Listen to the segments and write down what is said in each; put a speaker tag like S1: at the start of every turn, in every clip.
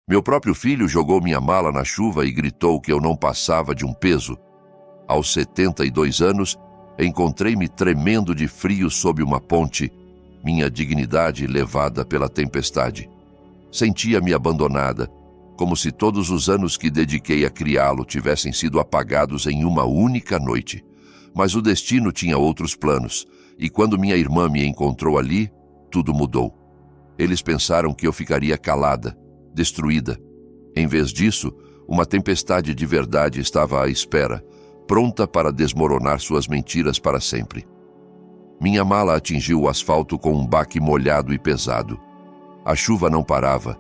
S1: Meu próprio filho jogou minha mala na chuva e gritou que eu não passava de um peso. Aos 72 anos, encontrei-me tremendo de frio sob uma ponte, minha dignidade levada pela tempestade. Sentia-me abandonada, como se todos os anos que dediquei a criá-lo tivessem sido apagados em uma única noite. Mas o destino tinha outros planos, e quando minha irmã me encontrou ali, tudo mudou. Eles pensaram que eu ficaria calada, destruída. Em vez disso, uma tempestade de verdade estava à espera, pronta para desmoronar suas mentiras para sempre. Minha mala atingiu o asfalto com um baque molhado e pesado. A chuva não parava.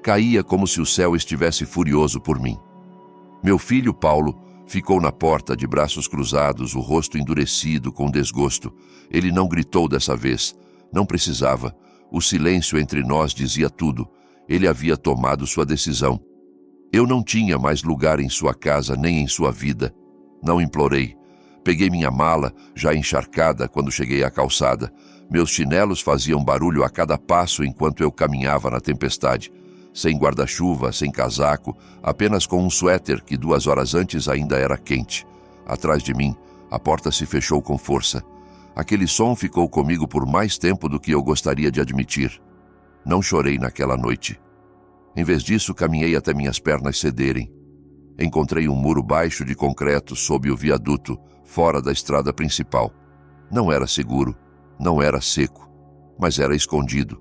S1: Caía como se o céu estivesse furioso por mim. Meu filho, Paulo, ficou na porta de braços cruzados, o rosto endurecido com desgosto. Ele não gritou dessa vez. Não precisava. O silêncio entre nós dizia tudo. Ele havia tomado sua decisão. Eu não tinha mais lugar em sua casa nem em sua vida. Não implorei. Peguei minha mala, já encharcada, quando cheguei à calçada. Meus chinelos faziam barulho a cada passo enquanto eu caminhava na tempestade. Sem guarda-chuva, sem casaco, apenas com um suéter que 2 horas antes ainda era quente. Atrás de mim, a porta se fechou com força. Aquele som ficou comigo por mais tempo do que eu gostaria de admitir. Não chorei naquela noite. Em vez disso, caminhei até minhas pernas cederem. Encontrei um muro baixo de concreto sob o viaduto, fora da estrada principal. Não era seguro, não era seco, mas era escondido.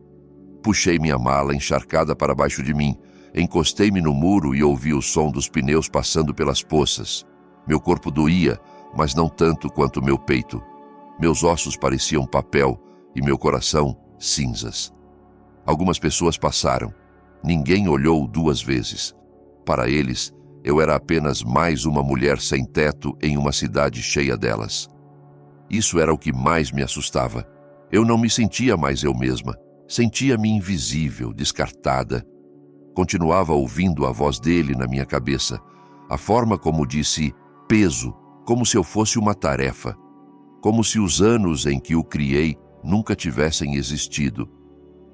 S1: Puxei minha mala encharcada para baixo de mim, encostei-me no muro e ouvi o som dos pneus passando pelas poças. Meu corpo doía, mas não tanto quanto meu peito. Meus ossos pareciam papel e meu coração cinzas. Algumas pessoas passaram. Ninguém olhou 2 vezes. Para eles, eu era apenas mais uma mulher sem teto em uma cidade cheia delas. Isso era o que mais me assustava. Eu não me sentia mais eu mesma. Sentia-me invisível, descartada. Continuava ouvindo a voz dele na minha cabeça. A forma como disse peso, como se eu fosse uma tarefa. Como se os anos em que o criei nunca tivessem existido.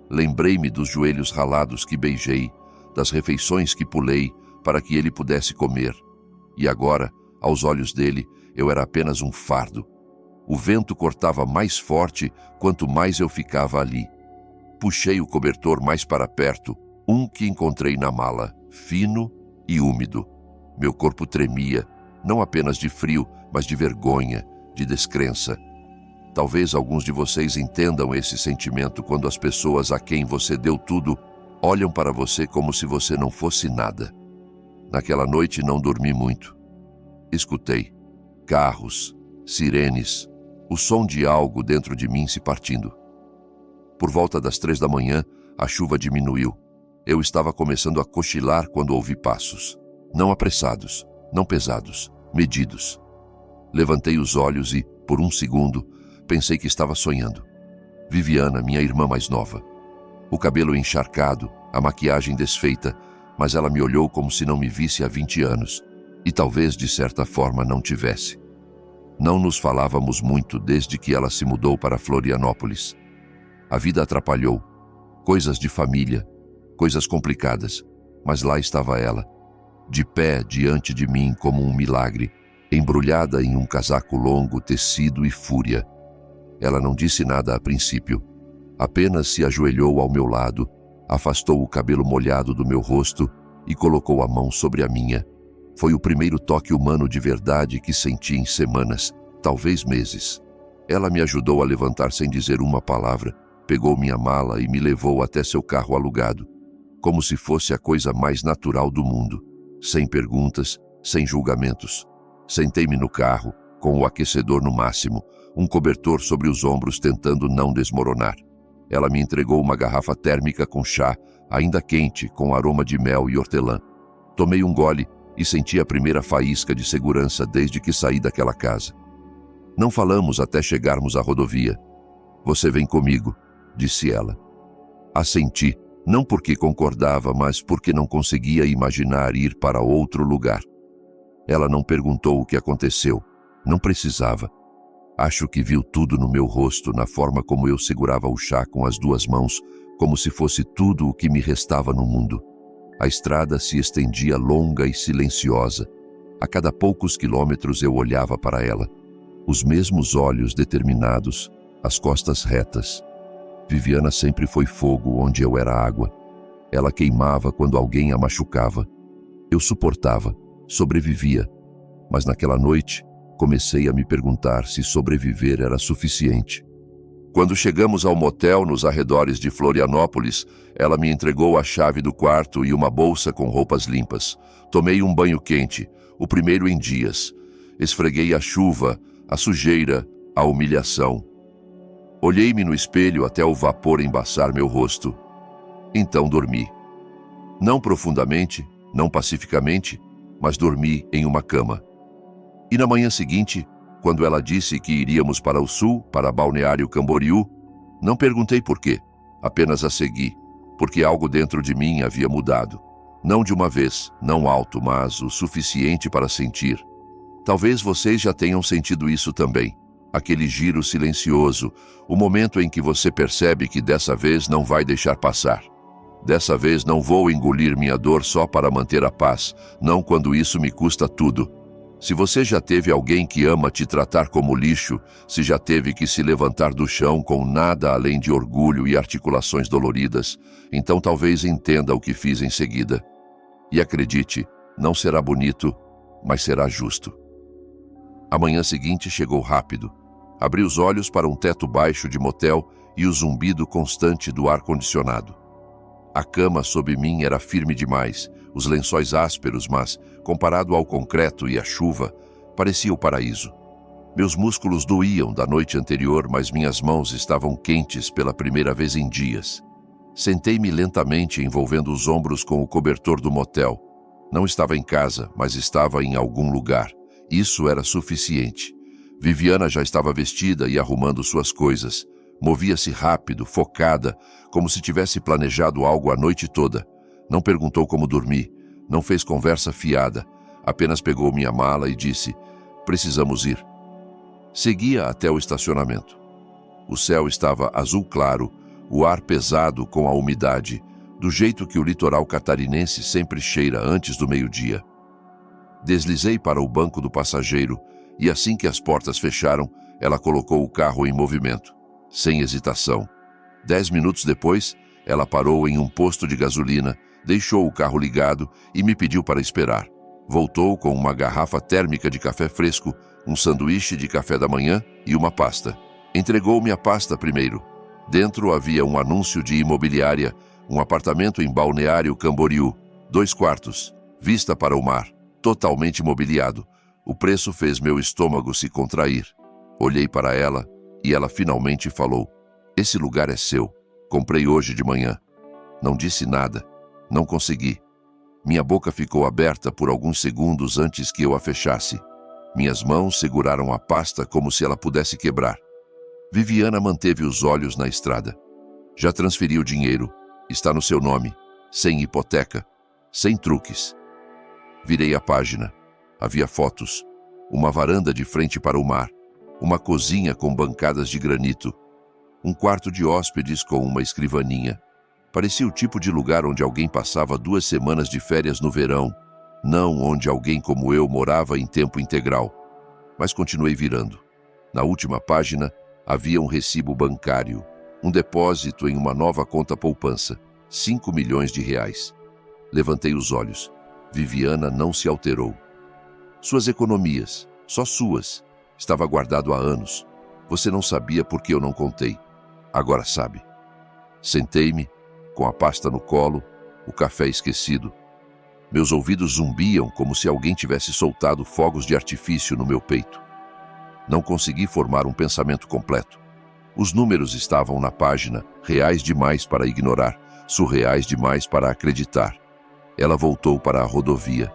S1: Lembrei-me dos joelhos ralados que beijei, das refeições que pulei para que ele pudesse comer. E agora, aos olhos dele, eu era apenas um fardo. O vento cortava mais forte quanto mais eu ficava ali. Puxei o cobertor mais para perto, um que encontrei na mala, fino e úmido. Meu corpo tremia, não apenas de frio, mas de vergonha, de descrença. Talvez alguns de vocês entendam esse sentimento quando as pessoas a quem você deu tudo olham para você como se você não fosse nada. Naquela noite não dormi muito. Escutei carros, sirenes, o som de algo dentro de mim se partindo. Por volta das 3 da manhã, a chuva diminuiu. Eu estava começando a cochilar quando ouvi passos. Não apressados, não pesados, medidos. Levantei os olhos e, por um segundo, pensei que estava sonhando. Viviana, minha irmã mais nova. O cabelo encharcado, a maquiagem desfeita, mas ela me olhou como se não me visse há 20 anos, e talvez, de certa forma, não tivesse. Não nos falávamos muito desde que ela se mudou para Florianópolis. A vida atrapalhou. Coisas de família, coisas complicadas, mas lá estava ela, de pé diante de mim como um milagre, embrulhada em um casaco longo, tecido e fúria. Ela não disse nada a princípio, apenas se ajoelhou ao meu lado, afastou o cabelo molhado do meu rosto e colocou a mão sobre a minha. Foi o primeiro toque humano de verdade que senti em semanas, talvez meses. Ela me ajudou a levantar sem dizer uma palavra, pegou minha mala e me levou até seu carro alugado, como se fosse a coisa mais natural do mundo, sem perguntas, sem julgamentos. Sentei-me no carro, com o aquecedor no máximo, um cobertor sobre os ombros tentando não desmoronar. Ela me entregou uma garrafa térmica com chá, ainda quente, com aroma de mel e hortelã. Tomei um gole e senti a primeira faísca de segurança desde que saí daquela casa. Não falamos até chegarmos à rodovia. Você vem comigo, disse ela. Assenti, não porque concordava, mas porque não conseguia imaginar ir para outro lugar. Ela não perguntou o que aconteceu. Não precisava. Acho que viu tudo no meu rosto, na forma como eu segurava o chá com as 2 mãos, como se fosse tudo o que me restava no mundo. A estrada se estendia longa e silenciosa. A cada poucos quilômetros eu olhava para ela. Os mesmos olhos determinados, as costas retas. Viviana sempre foi fogo onde eu era água. Ela queimava quando alguém a machucava. Eu suportava, sobrevivia. Mas naquela noite, comecei a me perguntar se sobreviver era suficiente. Quando chegamos ao motel nos arredores de Florianópolis, ela me entregou a chave do quarto e uma bolsa com roupas limpas. Tomei um banho quente, o primeiro em dias. Esfreguei a chuva, a sujeira, a humilhação. Olhei-me no espelho até o vapor embaçar meu rosto. Então dormi. Não profundamente, não pacificamente, mas dormi em uma cama. E na manhã seguinte, quando ela disse que iríamos para o sul, para Balneário Camboriú, não perguntei por quê, apenas a segui, porque algo dentro de mim havia mudado. Não de uma vez, não alto, mas o suficiente para sentir. Talvez vocês já tenham sentido isso também. Aquele giro silencioso, o momento em que você percebe que dessa vez não vai deixar passar. Dessa vez não vou engolir minha dor só para manter a paz, não quando isso me custa tudo. Se você já teve alguém que ama te tratar como lixo, se já teve que se levantar do chão com nada além de orgulho e articulações doloridas, então talvez entenda o que fiz em seguida. E acredite, não será bonito, mas será justo. A manhã seguinte chegou rápido. Abri os olhos para um teto baixo de motel e o zumbido constante do ar-condicionado. A cama sob mim era firme demais, os lençóis ásperos, mas, comparado ao concreto e à chuva, parecia o paraíso. Meus músculos doíam da noite anterior, mas minhas mãos estavam quentes pela primeira vez em dias. Sentei-me lentamente, envolvendo os ombros com o cobertor do motel. Não estava em casa, mas estava em algum lugar. Isso era suficiente. Viviana já estava vestida e arrumando suas coisas. Movia-se rápido, focada, como se tivesse planejado algo a noite toda. Não perguntou como dormi, não fez conversa fiada, apenas pegou minha mala e disse: "Precisamos ir." Seguia até o estacionamento. O céu estava azul claro, o ar pesado com a umidade, do jeito que o litoral catarinense sempre cheira antes do meio-dia. Deslizei para o banco do passageiro e assim que as portas fecharam, ela colocou o carro em movimento, sem hesitação. 10 minutos depois, ela parou em um posto de gasolina, deixou o carro ligado e me pediu para esperar. Voltou com uma garrafa térmica de café fresco, um sanduíche de café da manhã e uma pasta. Entregou-me a pasta primeiro. Dentro havia um anúncio de imobiliária, um apartamento em Balneário Camboriú, 2 quartos, vista para o mar, totalmente mobiliado. O preço fez meu estômago se contrair. Olhei para ela e ela finalmente falou: "Esse lugar é seu. Comprei hoje de manhã." Não disse nada. Não consegui. Minha boca ficou aberta por alguns segundos antes que eu a fechasse. Minhas mãos seguraram a pasta como se ela pudesse quebrar. Viviana manteve os olhos na estrada. "Já transferi o dinheiro. Está no seu nome. Sem hipoteca. Sem truques." Virei a página. Havia fotos. Uma varanda de frente para o mar. Uma cozinha com bancadas de granito. Um quarto de hóspedes com uma escrivaninha. Parecia o tipo de lugar onde alguém passava 2 semanas de férias no verão, não onde alguém como eu morava em tempo integral. Mas continuei virando. Na última página, havia um recibo bancário, um depósito em uma nova conta poupança, 5 milhões de reais. Levantei os olhos. Viviana não se alterou. Suas economias, só suas, estava guardado há anos. Você não sabia porque eu não contei. Agora sabe. Sentei-me, com a pasta no colo, o café esquecido. Meus ouvidos zumbiam como se alguém tivesse soltado fogos de artifício no meu peito. Não consegui formar um pensamento completo. Os números estavam na página, reais demais para ignorar, surreais demais para acreditar. Ela voltou para a rodovia.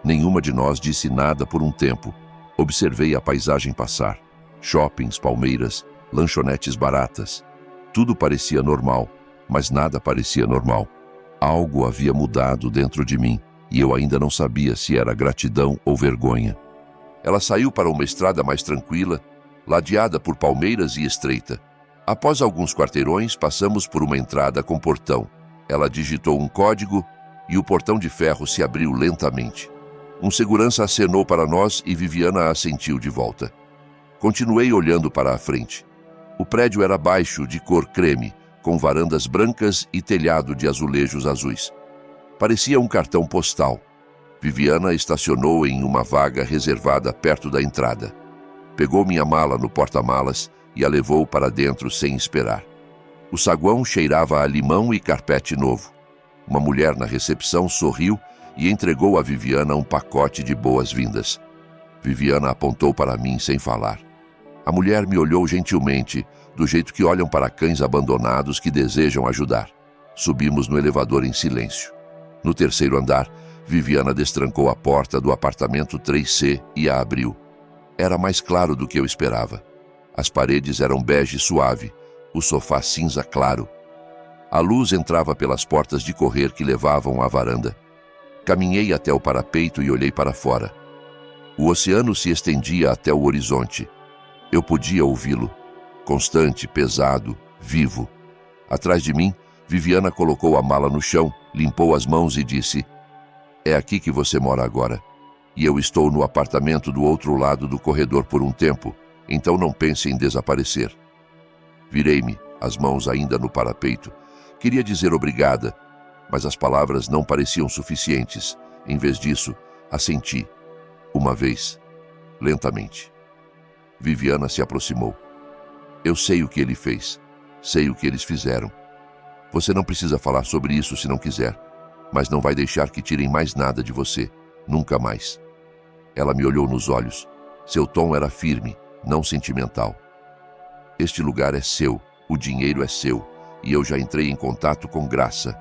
S1: Nenhuma de nós disse nada por um tempo. Observei a paisagem passar. Shoppings, palmeiras, lanchonetes baratas. Tudo parecia normal, mas nada parecia normal. Algo havia mudado dentro de mim, e eu ainda não sabia se era gratidão ou vergonha. Ela saiu para uma estrada mais tranquila, ladeada por palmeiras e estreita. Após alguns quarteirões, passamos por uma entrada com portão. Ela digitou um código e o portão de ferro se abriu lentamente. Um segurança acenou para nós e Viviana assentiu de volta. Continuei olhando para a frente. O prédio era baixo, de cor creme, com varandas brancas e telhado de azulejos azuis. Parecia um cartão postal. Viviana estacionou em uma vaga reservada perto da entrada. Pegou minha mala no porta-malas e a levou para dentro sem esperar. O saguão cheirava a limão e carpete novo. Uma mulher na recepção sorriu e entregou a Viviana um pacote de boas-vindas. Viviana apontou para mim sem falar. A mulher me olhou gentilmente, do jeito que olham para cães abandonados que desejam ajudar. Subimos no elevador em silêncio. No terceiro andar, Viviana destrancou a porta do apartamento 3C e a abriu. Era mais claro do que eu esperava. As paredes eram bege suave, o sofá cinza claro. A luz entrava pelas portas de correr que levavam à varanda. Caminhei até o parapeito e olhei para fora. O oceano se estendia até o horizonte. Eu podia ouvi-lo. Constante, pesado, vivo. Atrás de mim, Viviana colocou a mala no chão, limpou as mãos e disse: "É aqui que você mora agora. E eu estou no apartamento do outro lado do corredor por um tempo, então não pense em desaparecer." Virei-me, as mãos ainda no parapeito. Queria dizer obrigada, mas as palavras não pareciam suficientes. Em vez disso, assenti. Uma vez, lentamente. Viviana se aproximou. "Eu sei o que ele fez. Sei o que eles fizeram. Você não precisa falar sobre isso se não quiser, mas não vai deixar que tirem mais nada de você. Nunca mais." Ela me olhou nos olhos. Seu tom era firme, não sentimental. "Este lugar é seu, o dinheiro é seu, e eu já entrei em contato com Graça."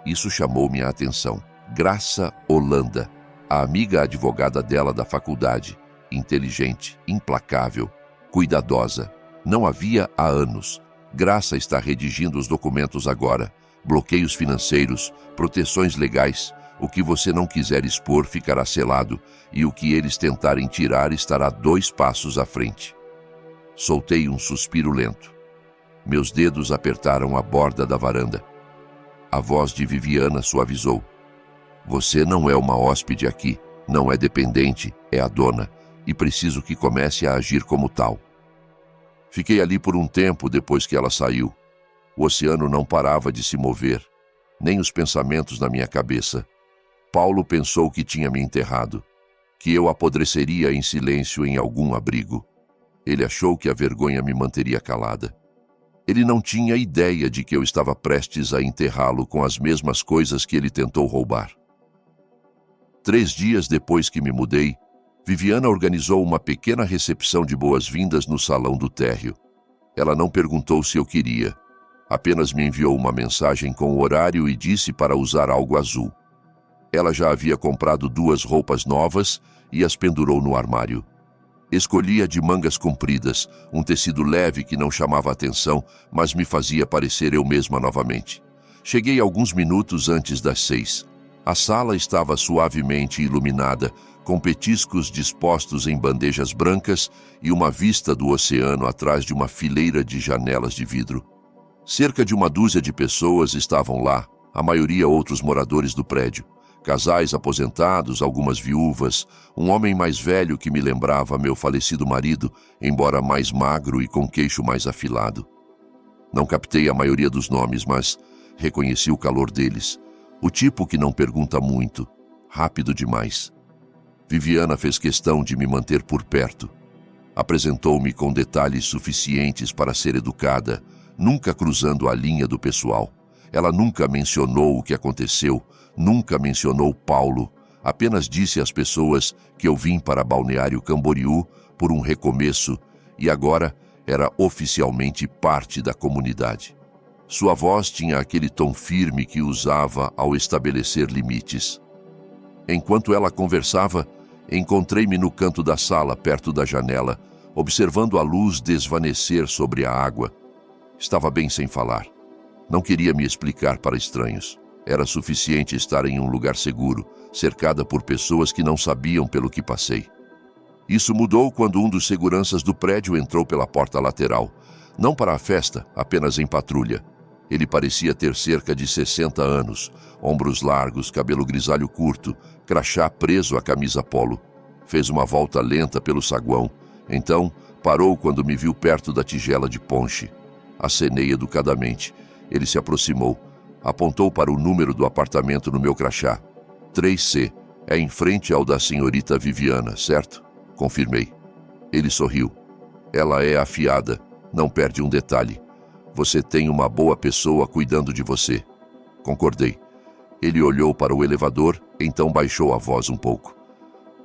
S1: Isso chamou minha atenção. Graça Holanda, a amiga advogada dela da faculdade, inteligente, implacável, cuidadosa. Não havia há anos. Graça está redigindo os documentos agora. Bloqueios financeiros, proteções legais. O que você não quiser expor ficará selado, e o que eles tentarem tirar estará 2 passos à frente. Soltei um suspiro lento. Meus dedos apertaram a borda da varanda. A voz de Viviana suavizou. "Você não é uma hóspede aqui, não é dependente, é a dona, e preciso que comece a agir como tal." Fiquei ali por um tempo depois que ela saiu. O oceano não parava de se mover, nem os pensamentos na minha cabeça. Paulo pensou que tinha me enterrado, que eu apodreceria em silêncio em algum abrigo. Ele achou que a vergonha me manteria calada. Ele não tinha ideia de que eu estava prestes a enterrá-lo com as mesmas coisas que ele tentou roubar. 3 dias depois que me mudei, Viviana organizou uma pequena recepção de boas-vindas no salão do térreo. Ela não perguntou se eu queria. Apenas me enviou uma mensagem com o horário e disse para usar algo azul. Ela já havia comprado 2 roupas novas e as pendurou no armário. Escolhi a de mangas compridas, um tecido leve que não chamava atenção, mas me fazia parecer eu mesma novamente. Cheguei alguns minutos antes das 6. A sala estava suavemente iluminada, com petiscos dispostos em bandejas brancas e uma vista do oceano atrás de uma fileira de janelas de vidro. Cerca de 1 dúzia de pessoas estavam lá, a maioria outros moradores do prédio. Casais aposentados, algumas viúvas, um homem mais velho que me lembrava meu falecido marido, embora mais magro e com queixo mais afilado. Não captei a maioria dos nomes, mas reconheci o calor deles. O tipo que não pergunta muito, rápido demais. Viviana fez questão de me manter por perto. Apresentou-me com detalhes suficientes para ser educada, nunca cruzando a linha do pessoal. Ela nunca mencionou o que aconteceu, nunca mencionou Paulo, apenas disse às pessoas que eu vim para Balneário Camboriú por um recomeço e agora era oficialmente parte da comunidade. Sua voz tinha aquele tom firme que usava ao estabelecer limites. Enquanto ela conversava, encontrei-me no canto da sala, perto da janela, observando a luz desvanecer sobre a água. Estava bem sem falar. Não queria me explicar para estranhos. Era suficiente estar em um lugar seguro, cercada por pessoas que não sabiam pelo que passei. Isso mudou quando um dos seguranças do prédio entrou pela porta lateral. Não para a festa, apenas em patrulha. Ele parecia ter cerca de 60 anos, ombros largos, cabelo grisalho curto, crachá preso à camisa polo. Fez uma volta lenta pelo saguão. Então, parou quando me viu perto da tigela de ponche. Acenei educadamente. Ele se aproximou. Apontou para o número do apartamento no meu crachá. 3C. É em frente ao da senhorita Viviana, certo? Confirmei. Ele sorriu. Ela é afiada. Não perde um detalhe. Você tem uma boa pessoa cuidando de você. Concordei. Ele olhou para o elevador, então baixou a voz um pouco.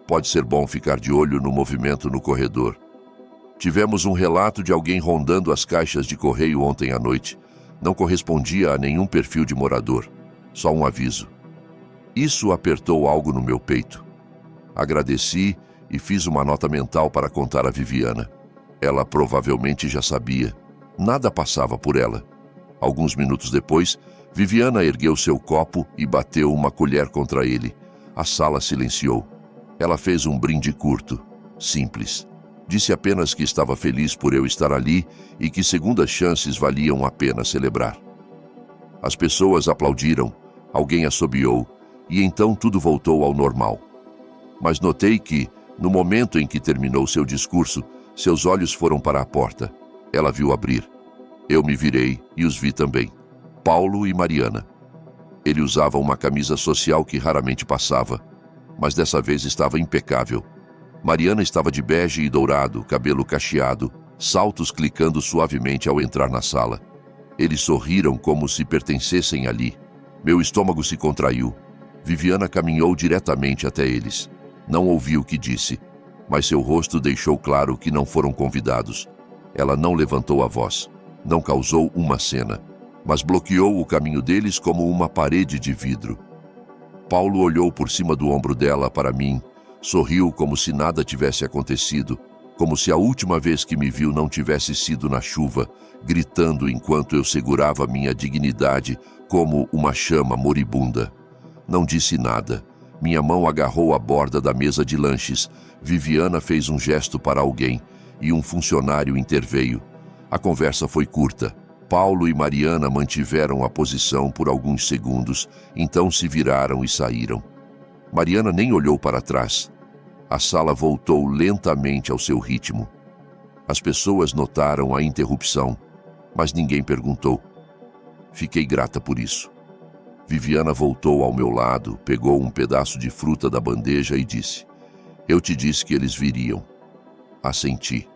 S1: Pode ser bom ficar de olho no movimento no corredor. Tivemos um relato de alguém rondando as caixas de correio ontem à noite. Não correspondia a nenhum perfil de morador. Só um aviso. Isso apertou algo no meu peito. Agradeci e fiz uma nota mental para contar a Viviana. Ela provavelmente já sabia. Nada passava por ela. Alguns minutos depois, Viviana ergueu seu copo e bateu uma colher contra ele. A sala silenciou. Ela fez um brinde curto, simples. Disse apenas que estava feliz por eu estar ali e que segundas chances valiam a pena celebrar. As pessoas aplaudiram, alguém assobiou, e então tudo voltou ao normal. Mas notei que, no momento em que terminou seu discurso, seus olhos foram para a porta. Ela viu abrir. Eu me virei e os vi também. Paulo e Mariana. Ele usava uma camisa social que raramente passava, mas dessa vez estava impecável. Mariana estava de bege e dourado, cabelo cacheado, saltos clicando suavemente ao entrar na sala. Eles sorriram como se pertencessem ali. Meu estômago se contraiu. Viviana caminhou diretamente até eles. Não ouvi o que disse, mas seu rosto deixou claro que não foram convidados. Ela não levantou a voz, não causou uma cena, mas bloqueou o caminho deles como uma parede de vidro. Paulo olhou por cima do ombro dela para mim, sorriu como se nada tivesse acontecido, como se a última vez que me viu não tivesse sido na chuva, gritando enquanto eu segurava minha dignidade como uma chama moribunda. Não disse nada. Minha mão agarrou a borda da mesa de lanches. Viviana fez um gesto para alguém e um funcionário interveio. A conversa foi curta. Paulo e Mariana mantiveram a posição por alguns segundos, então se viraram e saíram. Mariana nem olhou para trás. A sala voltou lentamente ao seu ritmo. As pessoas notaram a interrupção, mas ninguém perguntou. Fiquei grata por isso. Viviana voltou ao meu lado, pegou um pedaço de fruta da bandeja e disse: Eu te disse que eles viriam. Assenti.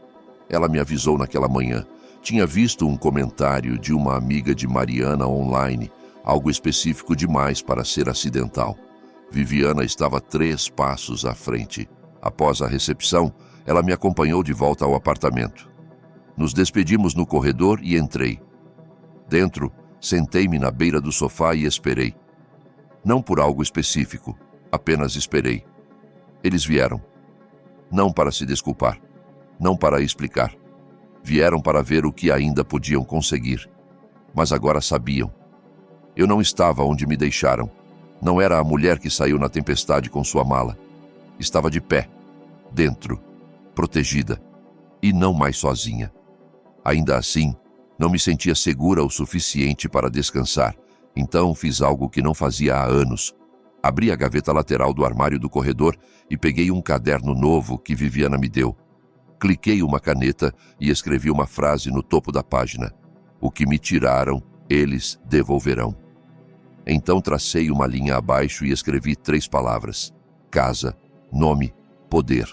S1: Ela me avisou naquela manhã. Tinha visto um comentário de uma amiga de Mariana online, algo específico demais para ser acidental. Viviana estava 3 passos à frente. Após a recepção, ela me acompanhou de volta ao apartamento. Nos despedimos no corredor e entrei. Dentro, sentei-me na beira do sofá e esperei. Não por algo específico, apenas esperei. Eles vieram. Não para se desculpar, não para explicar. Vieram para ver o que ainda podiam conseguir. Mas agora sabiam. Eu não estava onde me deixaram. Não era a mulher que saiu na tempestade com sua mala. Estava de pé, dentro, protegida, e não mais sozinha. Ainda assim, não me sentia segura o suficiente para descansar, então fiz algo que não fazia há anos. Abri a gaveta lateral do armário do corredor e peguei um caderno novo que Viviana me deu. Cliquei uma caneta e escrevi uma frase no topo da página. O que me tiraram, eles devolverão. Então tracei uma linha abaixo e escrevi 3 palavras. Casa, nome, poder.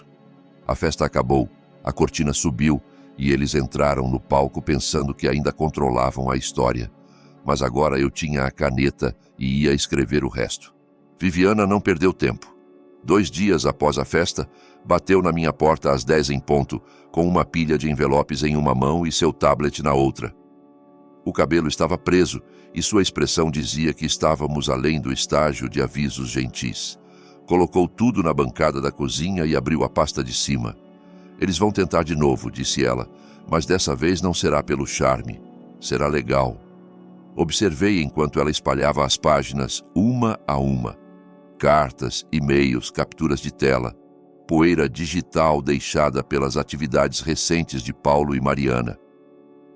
S1: A festa acabou, a cortina subiu e eles entraram no palco pensando que ainda controlavam a história. Mas agora eu tinha a caneta e ia escrever o resto. Viviana não perdeu tempo. 2 dias após a festa, bateu na minha porta às 10 em ponto, com uma pilha de envelopes em uma mão e seu tablet na outra. O cabelo estava preso e sua expressão dizia que estávamos além do estágio de avisos gentis. Colocou tudo na bancada da cozinha e abriu a pasta de cima. Eles vão tentar de novo, disse ela, mas dessa vez não será pelo charme. Será legal. Observei enquanto ela espalhava as páginas, uma a uma. Cartas, e-mails, capturas de tela, poeira digital deixada pelas atividades recentes de Paulo e Mariana.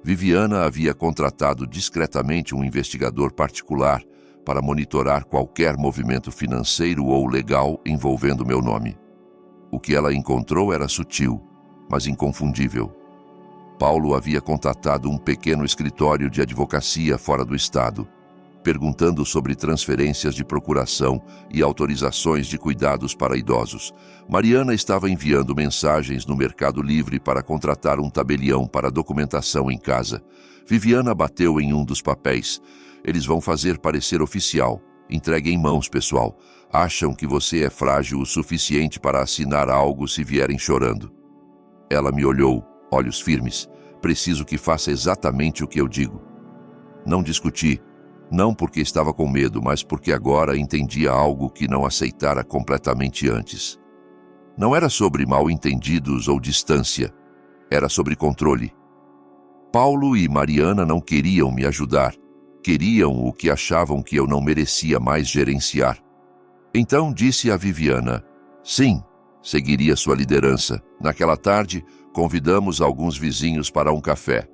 S1: Viviana havia contratado discretamente um investigador particular para monitorar qualquer movimento financeiro ou legal envolvendo meu nome. O que ela encontrou era sutil, mas inconfundível. Paulo havia contatado um pequeno escritório de advocacia fora do estado, perguntando sobre transferências de procuração e autorizações de cuidados para idosos. Mariana estava enviando mensagens no Mercado Livre para contratar um tabelião para documentação em casa. Viviana bateu em um dos papéis. Eles vão fazer parecer oficial. Entregue em mãos, pessoal. Acham que você é frágil o suficiente para assinar algo se vierem chorando. Ela me olhou, olhos firmes. Preciso que faça exatamente o que eu digo. Não discuti. Não porque estava com medo, mas porque agora entendia algo que não aceitara completamente antes. Não era sobre mal-entendidos ou distância. Era sobre controle. Paulo e Mariana não queriam me ajudar. Queriam o que achavam que eu não merecia mais gerenciar. Então disse a Viviana, sim, seguiria sua liderança. Naquela tarde, convidamos alguns vizinhos para um café.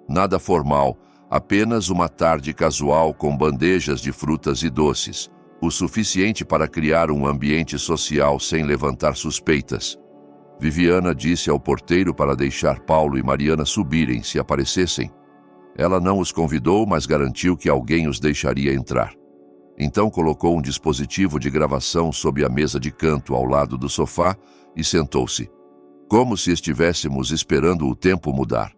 S1: Nada formal, apenas uma tarde casual com bandejas de frutas e doces, o suficiente para criar um ambiente social sem levantar suspeitas. Viviana disse ao porteiro para deixar Paulo e Mariana subirem se aparecessem. Ela não os convidou, mas garantiu que alguém os deixaria entrar. Então colocou um dispositivo de gravação sob a mesa de canto ao lado do sofá e sentou-se, como se estivéssemos esperando o tempo mudar.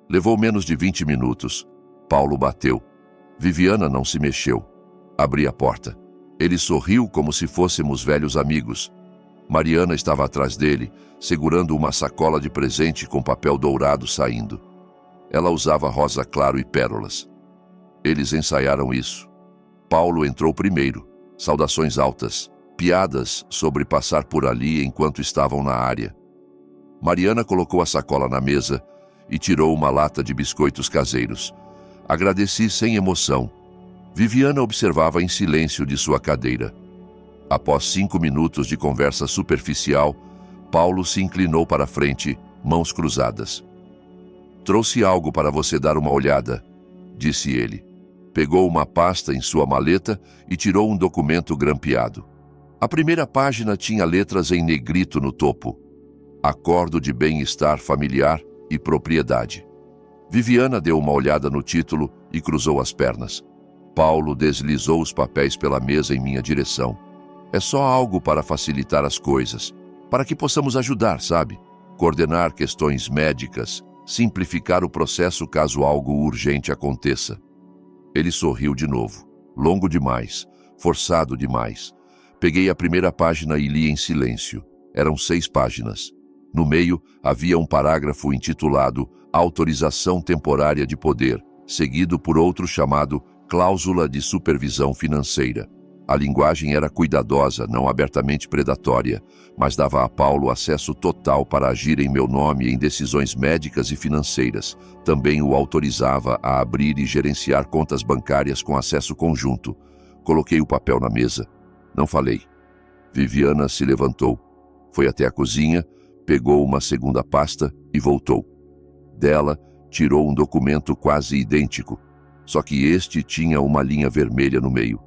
S1: Levou menos de 20 minutos. Paulo bateu. Viviana não se mexeu. Abri a porta. Ele sorriu como se fôssemos velhos amigos. Mariana estava atrás dele, segurando uma sacola de presente com papel dourado saindo. Ela usava rosa claro e pérolas. Eles ensaiaram isso. Paulo entrou primeiro. Saudações altas, piadas sobre passar por ali enquanto estavam na área. Mariana colocou a sacola na mesa e tirou uma lata de biscoitos caseiros. Agradeci sem emoção. Viviana observava em silêncio de sua cadeira. Após 5 minutos de conversa superficial, Paulo se inclinou para a frente, mãos cruzadas. Trouxe algo para você dar uma olhada, disse ele. Pegou uma pasta em sua maleta e tirou um documento grampeado. A primeira página tinha letras em negrito no topo. Acordo de bem-estar familiar e propriedade. Viviana deu uma olhada no título e cruzou as pernas. Paulo deslizou os papéis pela mesa em minha direção. É só algo para facilitar as coisas, para que possamos ajudar, sabe? Coordenar questões médicas, simplificar o processo caso algo urgente aconteça. Ele sorriu de novo. Longo demais, forçado demais. Peguei a primeira página e li em silêncio. Eram 6 páginas. No meio, havia um parágrafo intitulado Autorização Temporária de Poder, seguido por outro chamado Cláusula de Supervisão Financeira. A linguagem era cuidadosa, não abertamente predatória, mas dava a Paulo acesso total para agir em meu nome em decisões médicas e financeiras. Também o autorizava a abrir e gerenciar contas bancárias com acesso conjunto. Coloquei o papel na mesa. Não falei. Viviana se levantou. Foi até a cozinha, pegou uma segunda pasta e voltou. Dela, tirou um documento quase idêntico, só que este tinha uma linha vermelha no meio.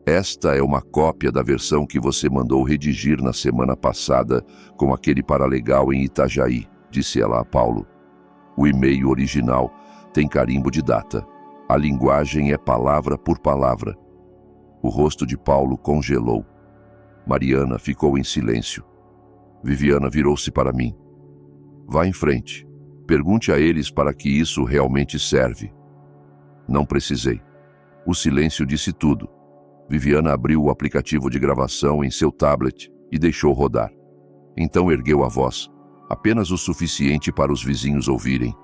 S1: Esta é uma cópia da versão que você mandou redigir na semana passada com aquele paralegal em Itajaí, disse ela a Paulo. O e-mail original tem carimbo de data. A linguagem é palavra por palavra. O rosto de Paulo congelou. Mariana ficou em silêncio. Viviana virou-se para mim. Vá em frente. Pergunte a eles para que isso realmente serve. Não precisei. O silêncio disse tudo. Viviana abriu o aplicativo de gravação em seu tablet e deixou rodar. Então ergueu a voz, apenas o suficiente para os vizinhos ouvirem.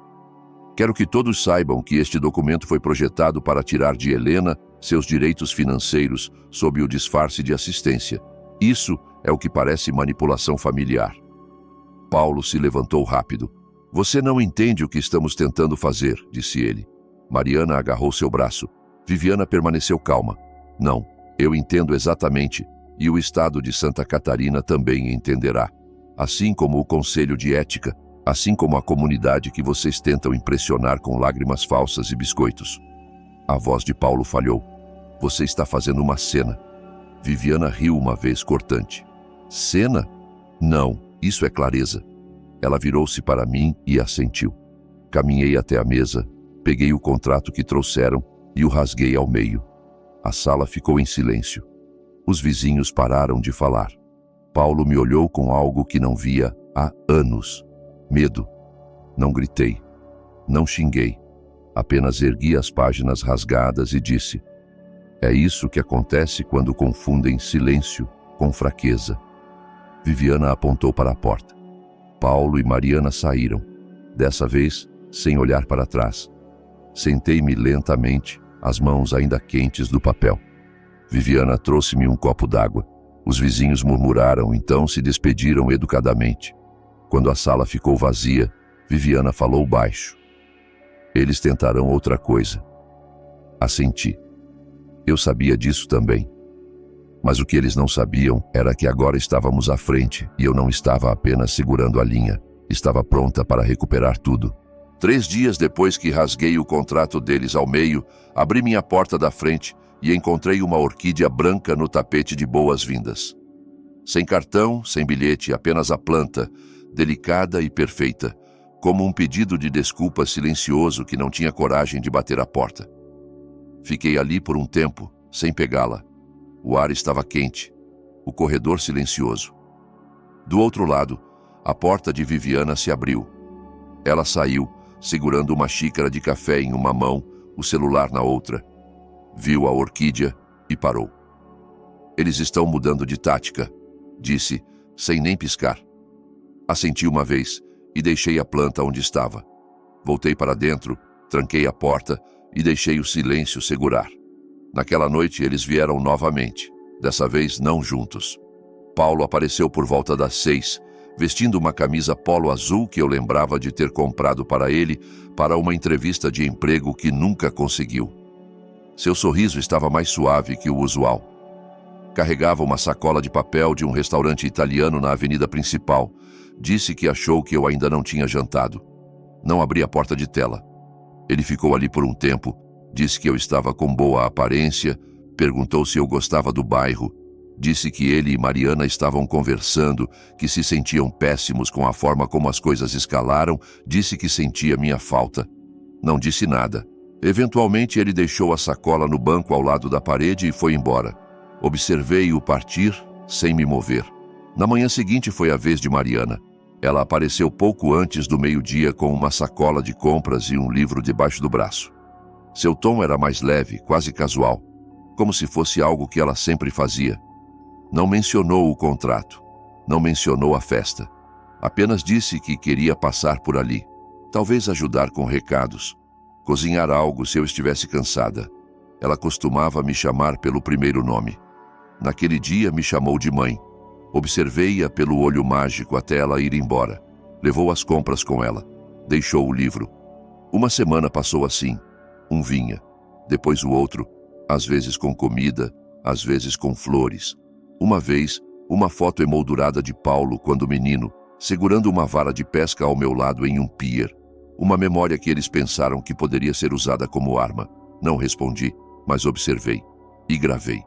S1: Quero que todos saibam que este documento foi projetado para tirar de Helena seus direitos financeiros sob o disfarce de assistência. Isso é o que parece manipulação familiar. Paulo se levantou rápido. Você não entende o que estamos tentando fazer, disse ele. Mariana agarrou seu braço. Viviana permaneceu calma. Não, eu entendo exatamente, e o Estado de Santa Catarina também entenderá. Assim como o Conselho de Ética, Assim como a comunidade que vocês tentam impressionar com lágrimas falsas e biscoitos. A voz de Paulo falhou. Você está fazendo uma cena. Viviana riu uma vez cortante. Cena? Não, isso é clareza. Ela virou-se para mim e assentiu. Caminhei até a mesa, peguei o contrato que trouxeram e o rasguei ao meio. A sala ficou em silêncio. Os vizinhos pararam de falar. Paulo me olhou com algo que não via há anos. Medo. Não gritei. Não xinguei. Apenas ergui as páginas rasgadas e disse: é isso que acontece quando confundem silêncio com fraqueza. Viviana apontou para a porta. Paulo e Mariana saíram, dessa vez sem olhar para trás. Sentei-me lentamente, as mãos ainda quentes do papel. Viviana trouxe-me um copo d'água. Os vizinhos murmuraram, então se despediram educadamente. Quando a sala ficou vazia, Viviana falou baixo. Eles tentarão outra coisa. Assenti. Eu sabia disso também. Mas o que eles não sabiam era que agora estávamos à frente e eu não estava apenas segurando a linha. Estava pronta para recuperar tudo. 3 dias depois que rasguei o contrato deles ao meio, abri minha porta da frente e encontrei uma orquídea branca no tapete de boas-vindas. Sem cartão, sem bilhete, apenas a planta, delicada e perfeita, como um pedido de desculpa silencioso que não tinha coragem de bater a porta. Fiquei ali por um tempo, sem pegá-la. O ar estava quente, o corredor silencioso. Do outro lado, a porta de Viviana se abriu. Ela saiu, segurando uma xícara de café em uma mão, o celular na outra. Viu a orquídea e parou. Eles estão mudando de tática, disse, sem nem piscar. Assenti uma vez e deixei a planta onde estava. Voltei para dentro, tranquei a porta e deixei o silêncio segurar. Naquela noite eles vieram novamente, dessa vez não juntos. Paulo apareceu por volta das 6, vestindo uma camisa polo azul que eu lembrava de ter comprado para ele para uma entrevista de emprego que nunca conseguiu. Seu sorriso estava mais suave que o usual. Carregava uma sacola de papel de um restaurante italiano na avenida principal. Disse que achou que eu ainda não tinha jantado. Não abri a porta de tela. Ele ficou ali por um tempo, disse que eu estava com boa aparência, perguntou se eu gostava do bairro, disse que ele e Mariana estavam conversando, que se sentiam péssimos com a forma como as coisas escalaram, disse que sentia minha falta. Não disse nada. Eventualmente ele deixou a sacola no banco ao lado da parede e foi embora. Observei-o partir, sem me mover. Na manhã seguinte foi a vez de Mariana. Ela apareceu pouco antes do meio-dia com uma sacola de compras e um livro debaixo do braço. Seu tom era mais leve, quase casual, como se fosse algo que ela sempre fazia. Não mencionou o contrato, não mencionou a festa. Apenas disse que queria passar por ali, talvez ajudar com recados, cozinhar algo se eu estivesse cansada. Ela costumava me chamar pelo primeiro nome. Naquele dia me chamou de mãe. Observei-a pelo olho mágico até ela ir embora. Levou as compras com ela. Deixou o livro. Uma semana passou assim. Um vinha, depois o outro, às vezes com comida, às vezes com flores. Uma vez, uma foto emoldurada de Paulo quando menino, segurando uma vara de pesca ao meu lado em um pier. Uma memória que eles pensaram que poderia ser usada como arma. Não respondi, mas observei. E gravei.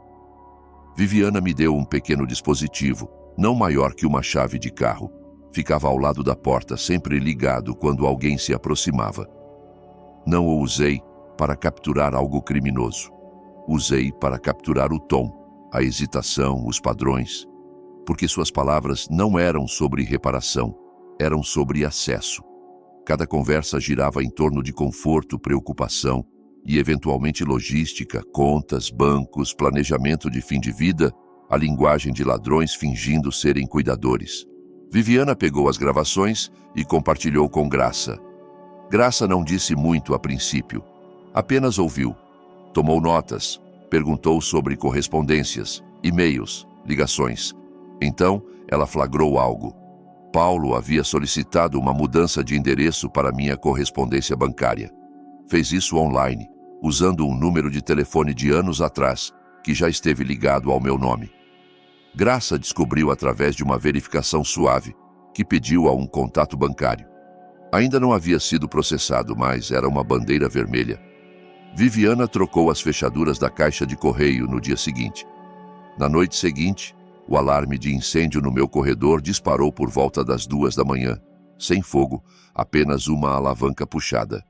S1: Viviana me deu um pequeno dispositivo, não maior que uma chave de carro. Ficava ao lado da porta, sempre ligado quando alguém se aproximava. Não o usei para capturar algo criminoso. Usei para capturar o tom, a hesitação, os padrões. Porque suas palavras não eram sobre reparação, eram sobre acesso. Cada conversa girava em torno de conforto, preocupação e, eventualmente, logística, contas, bancos, planejamento de fim de vida, a linguagem de ladrões fingindo serem cuidadores. Viviana pegou as gravações e compartilhou com Graça. Graça não disse muito a princípio. Apenas ouviu. Tomou notas. Perguntou sobre correspondências, e-mails, ligações. Então, ela flagrou algo. Paulo havia solicitado uma mudança de endereço para minha correspondência bancária. Fez isso online, usando um número de telefone de anos atrás, que já esteve ligado ao meu nome. Graça descobriu através de uma verificação suave, que pediu a um contato bancário. Ainda não havia sido processado, mas era uma bandeira vermelha. Viviana trocou as fechaduras da caixa de correio no dia seguinte. Na noite seguinte, o alarme de incêndio no meu corredor disparou por volta das 2 da manhã. Sem fogo, apenas uma alavanca puxada.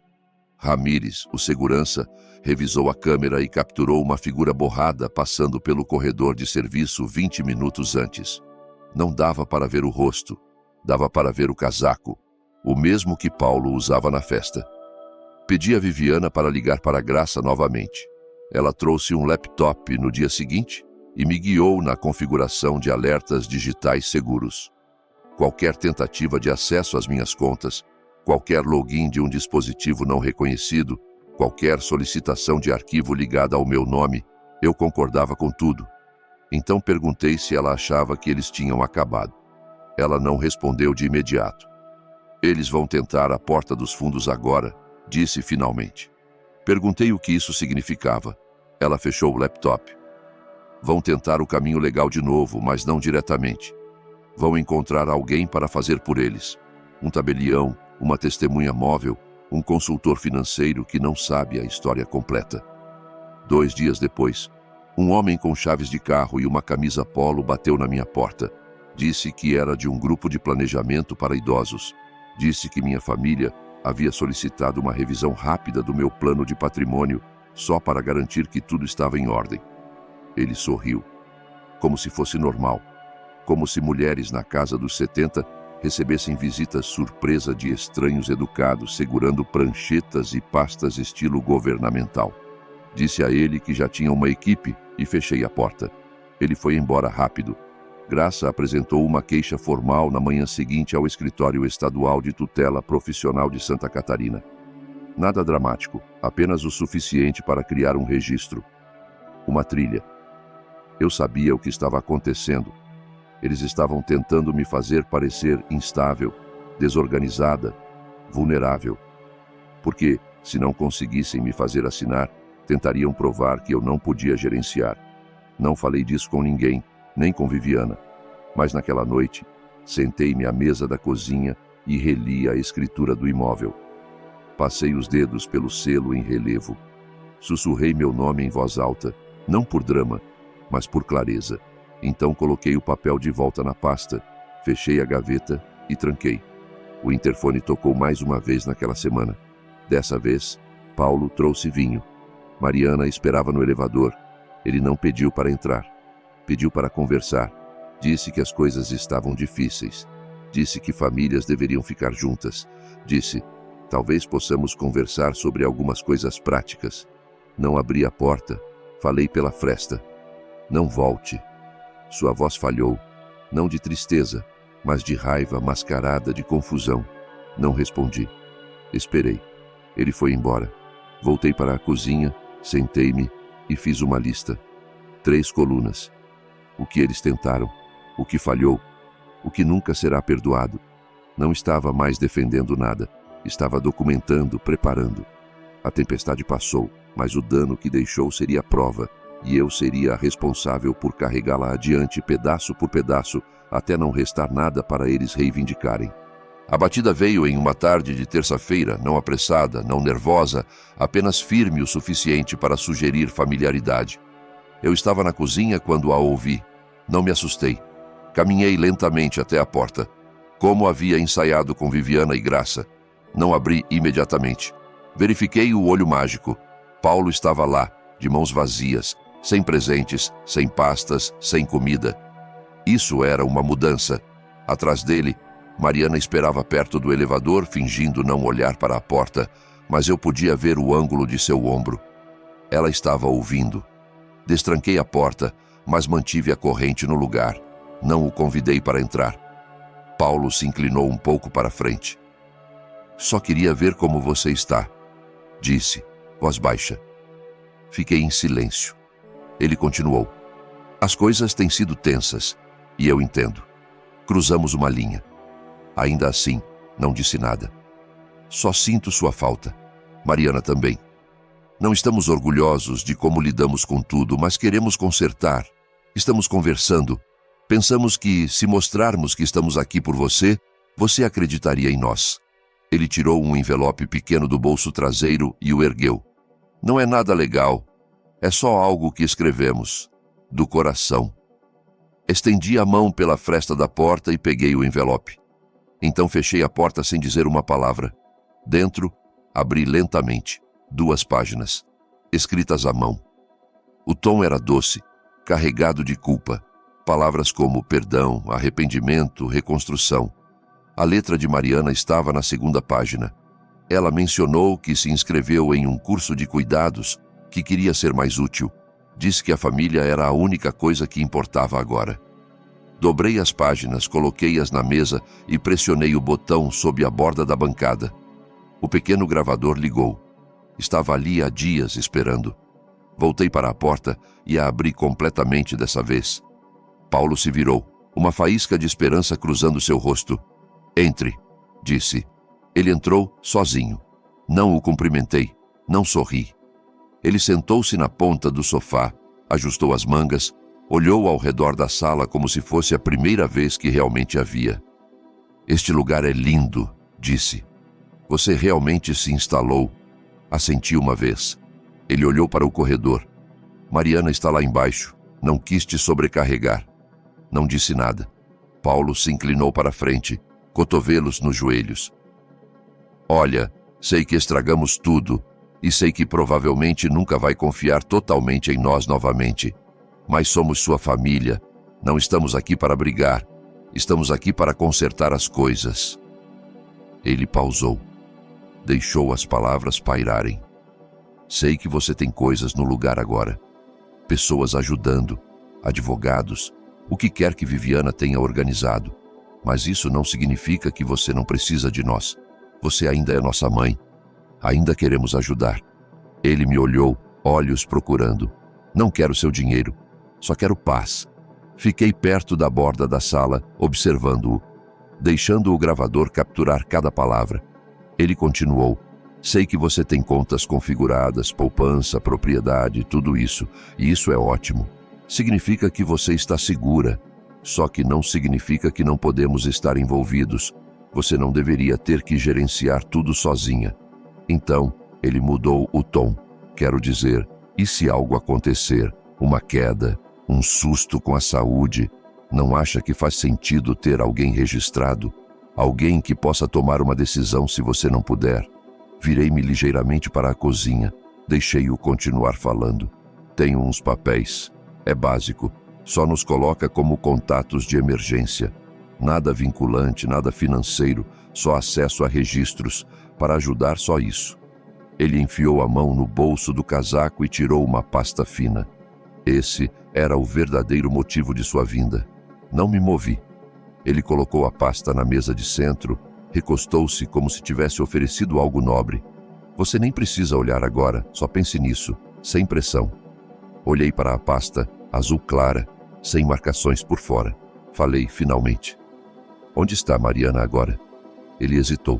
S1: Ramírez, o segurança, revisou a câmera e capturou uma figura borrada passando pelo corredor de serviço 20 minutos antes. Não dava para ver o rosto, dava para ver o casaco, o mesmo que Paulo usava na festa. Pedi a Viviana para ligar para a Graça novamente. Ela trouxe um laptop no dia seguinte e me guiou na configuração de alertas digitais seguros. Qualquer tentativa de acesso às minhas contas, qualquer login de um dispositivo não reconhecido, qualquer solicitação de arquivo ligada ao meu nome, eu concordava com tudo. Então perguntei se ela achava que eles tinham acabado. Ela não respondeu de imediato. Eles vão tentar a porta dos fundos agora, disse finalmente. Perguntei o que isso significava. Ela fechou o laptop. Vão tentar o caminho legal de novo, mas não diretamente. Vão encontrar alguém para fazer por eles. Um tabelião, uma testemunha móvel, um consultor financeiro que não sabe a história completa. 2 dias depois, um homem com chaves de carro e uma camisa polo bateu na minha porta. Disse que era de um grupo de planejamento para idosos. Disse que minha família havia solicitado uma revisão rápida do meu plano de patrimônio só para garantir que tudo estava em ordem. Ele sorriu, como se fosse normal, como se mulheres na casa dos 70 recebessem visitas surpresa de estranhos educados segurando pranchetas e pastas estilo governamental. Disse a ele que já tinha uma equipe e fechei a porta. Ele foi embora rápido. Graça apresentou uma queixa formal na manhã seguinte ao Escritório Estadual de Tutela Profissional de Santa Catarina. Nada dramático, apenas o suficiente para criar um registro. Uma trilha. Eu sabia o que estava acontecendo. Eles estavam tentando me fazer parecer instável, desorganizada, vulnerável. Porque, se não conseguissem me fazer assinar, tentariam provar que eu não podia gerenciar. Não falei disso com ninguém, nem com Viviana. Mas naquela noite, sentei-me à mesa da cozinha e reli a escritura do imóvel. Passei os dedos pelo selo em relevo. Sussurrei meu nome em voz alta, não por drama, mas por clareza. Então coloquei o papel de volta na pasta, fechei a gaveta e tranquei. O interfone tocou mais uma vez naquela semana. Dessa vez, Paulo trouxe vinho. Mariana esperava no elevador. Ele não pediu para entrar. Pediu para conversar. Disse que as coisas estavam difíceis. Disse que famílias deveriam ficar juntas. Disse, talvez possamos conversar sobre algumas coisas práticas. Não abri a porta. Falei pela fresta. Não volte. Sua voz falhou, não de tristeza, mas de raiva mascarada de confusão. Não respondi. Esperei. Ele foi embora. Voltei para a cozinha, sentei-me e fiz uma lista. 3 colunas. O que eles tentaram, o que falhou, o que nunca será perdoado. Não estava mais defendendo nada. Estava documentando, preparando. A tempestade passou, mas o dano que deixou seria prova. E eu seria responsável por carregá-la adiante pedaço por pedaço, até não restar nada para eles reivindicarem. A batida veio em uma tarde de terça-feira, não apressada, não nervosa, apenas firme o suficiente para sugerir familiaridade. Eu estava na cozinha quando a ouvi. Não me assustei. Caminhei lentamente até a porta. Como havia ensaiado com Viviana e Graça. Não abri imediatamente. Verifiquei o olho mágico. Paulo estava lá, de mãos vazias, sem presentes, sem pastas, sem comida. Isso era uma mudança. Atrás dele, Mariana esperava perto do elevador, fingindo não olhar para a porta, mas eu podia ver o ângulo de seu ombro. Ela estava ouvindo. Destranquei a porta, mas mantive a corrente no lugar. Não o convidei para entrar. Paulo se inclinou um pouco para frente. Só queria ver como você está, disse, voz baixa. Fiquei em silêncio. Ele continuou. As coisas têm sido tensas, e eu entendo. Cruzamos uma linha. Ainda assim, não disse nada. Só sinto sua falta. Mariana também. Não estamos orgulhosos de como lidamos com tudo, mas queremos consertar. Estamos conversando. Pensamos que, se mostrarmos que estamos aqui por você, você acreditaria em nós. Ele tirou um envelope pequeno do bolso traseiro e o ergueu. Não é nada legal. É só algo que escrevemos. Do coração. Estendi a mão pela fresta da porta e peguei o envelope. Então fechei a porta sem dizer uma palavra. Dentro, abri lentamente. 2 páginas. Escritas à mão. O tom era doce, carregado de culpa. Palavras como perdão, arrependimento, reconstrução. A letra de Mariana estava na 2ª página. Ela mencionou que se inscreveu em um curso de cuidados, que queria ser mais útil. Disse que a família era a única coisa que importava agora. Dobrei as páginas, coloquei-as na mesa e pressionei o botão sob a borda da bancada. O pequeno gravador ligou. Estava ali há dias esperando. Voltei para a porta e a abri completamente dessa vez. Paulo se virou, uma faísca de esperança cruzando seu rosto. Entre, disse. Ele entrou sozinho. Não o cumprimentei, não sorri. Ele sentou-se na ponta do sofá, ajustou as mangas, olhou ao redor da sala como se fosse a primeira vez que realmente a via. Este lugar é lindo, disse. Você realmente se instalou. Assenti uma vez. Ele olhou para o corredor. Mariana está lá embaixo. Não quis te sobrecarregar. Não disse nada. Paulo se inclinou para a frente, cotovelos nos joelhos. Olha, sei que estragamos tudo, e sei que provavelmente nunca vai confiar totalmente em nós novamente. Mas somos sua família. Não estamos aqui para brigar. Estamos aqui para consertar as coisas. Ele pausou. Deixou as palavras pairarem. Sei que você tem coisas no lugar agora. Pessoas ajudando, advogados, o que quer que Viviana tenha organizado. Mas isso não significa que você não precisa de nós. Você ainda é nossa mãe. Ainda queremos ajudar. Ele me olhou, olhos procurando. Não quero seu dinheiro. Só quero paz. Fiquei perto da borda da sala, observando-o, deixando o gravador capturar cada palavra. Ele continuou. Sei que você tem contas configuradas, poupança, propriedade, tudo isso. E isso é ótimo. Significa que você está segura. Só que não significa que não podemos estar envolvidos. Você não deveria ter que gerenciar tudo sozinha. Então, ele mudou o tom. Quero dizer, e se algo acontecer? Uma queda, um susto com a saúde? Não acha que faz sentido ter alguém registrado? Alguém que possa tomar uma decisão se você não puder? Virei-me ligeiramente para a cozinha. Deixei-o continuar falando. Tenho uns papéis. É básico. Só nos coloca como contatos de emergência. Nada vinculante, nada financeiro, só acesso a registros. Para ajudar, só isso. Ele enfiou a mão no bolso do casaco e tirou uma pasta fina. Esse era o verdadeiro motivo de sua vinda. Não me movi. Ele colocou a pasta na mesa de centro, recostou-se como se tivesse oferecido algo nobre. Você nem precisa olhar agora, só pense nisso, sem pressão. Olhei para a pasta, azul clara, sem marcações por fora. Falei, finalmente. Onde está Mariana agora? Ele hesitou.